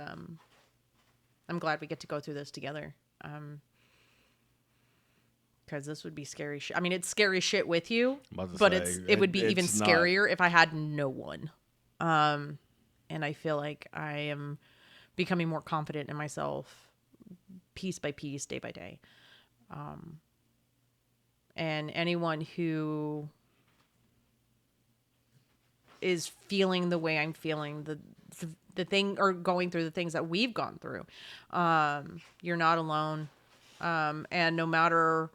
I'm glad we get to go through this together. Because this would be scary shit. I mean, it's scary shit with you, but it would be even scarier if I had no one. And I feel like I am becoming more confident in myself piece by piece, day by day. And anyone who is feeling the way I'm feeling, the thing, or going through the things that we've gone through, you're not alone. And no matter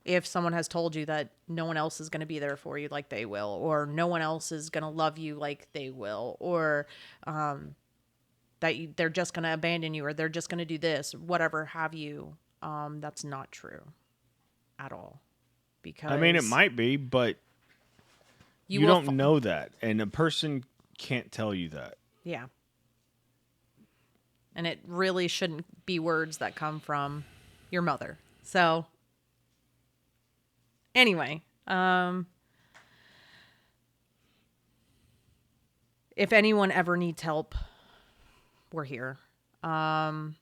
if someone has told you that no one else is going to be there for you like they will, or no one else is going to love you like they will, or that they're just going to abandon you, or they're just going to do this, whatever have you, that's not true at all. Because I mean, it might be, but you don't know that, and a person can't tell you that. Yeah. And it really shouldn't be words that come from your mother. So anyway, if anyone ever needs help, we're here. I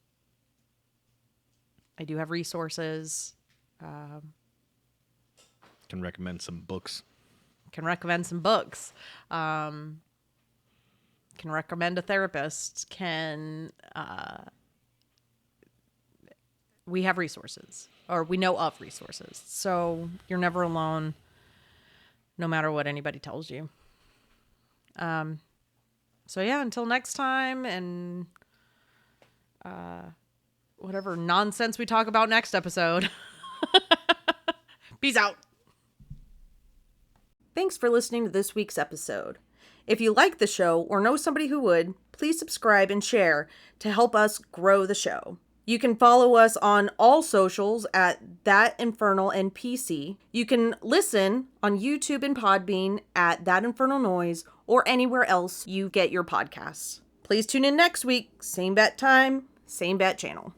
do have resources. Can recommend some books. Can recommend a therapist. We have resources, or we know of resources. So you're never alone, no matter what anybody tells you. So yeah, until next time, and whatever nonsense we talk about next episode. Peace out. Thanks for listening to this week's episode. If you like the show or know somebody who would, please subscribe and share to help us grow the show. You can follow us on all socials at That Infernal NPC. You can listen on YouTube and Podbean at That Infernal Noise or anywhere else you get your podcasts. Please tune in next week. Same bat time, same bat channel.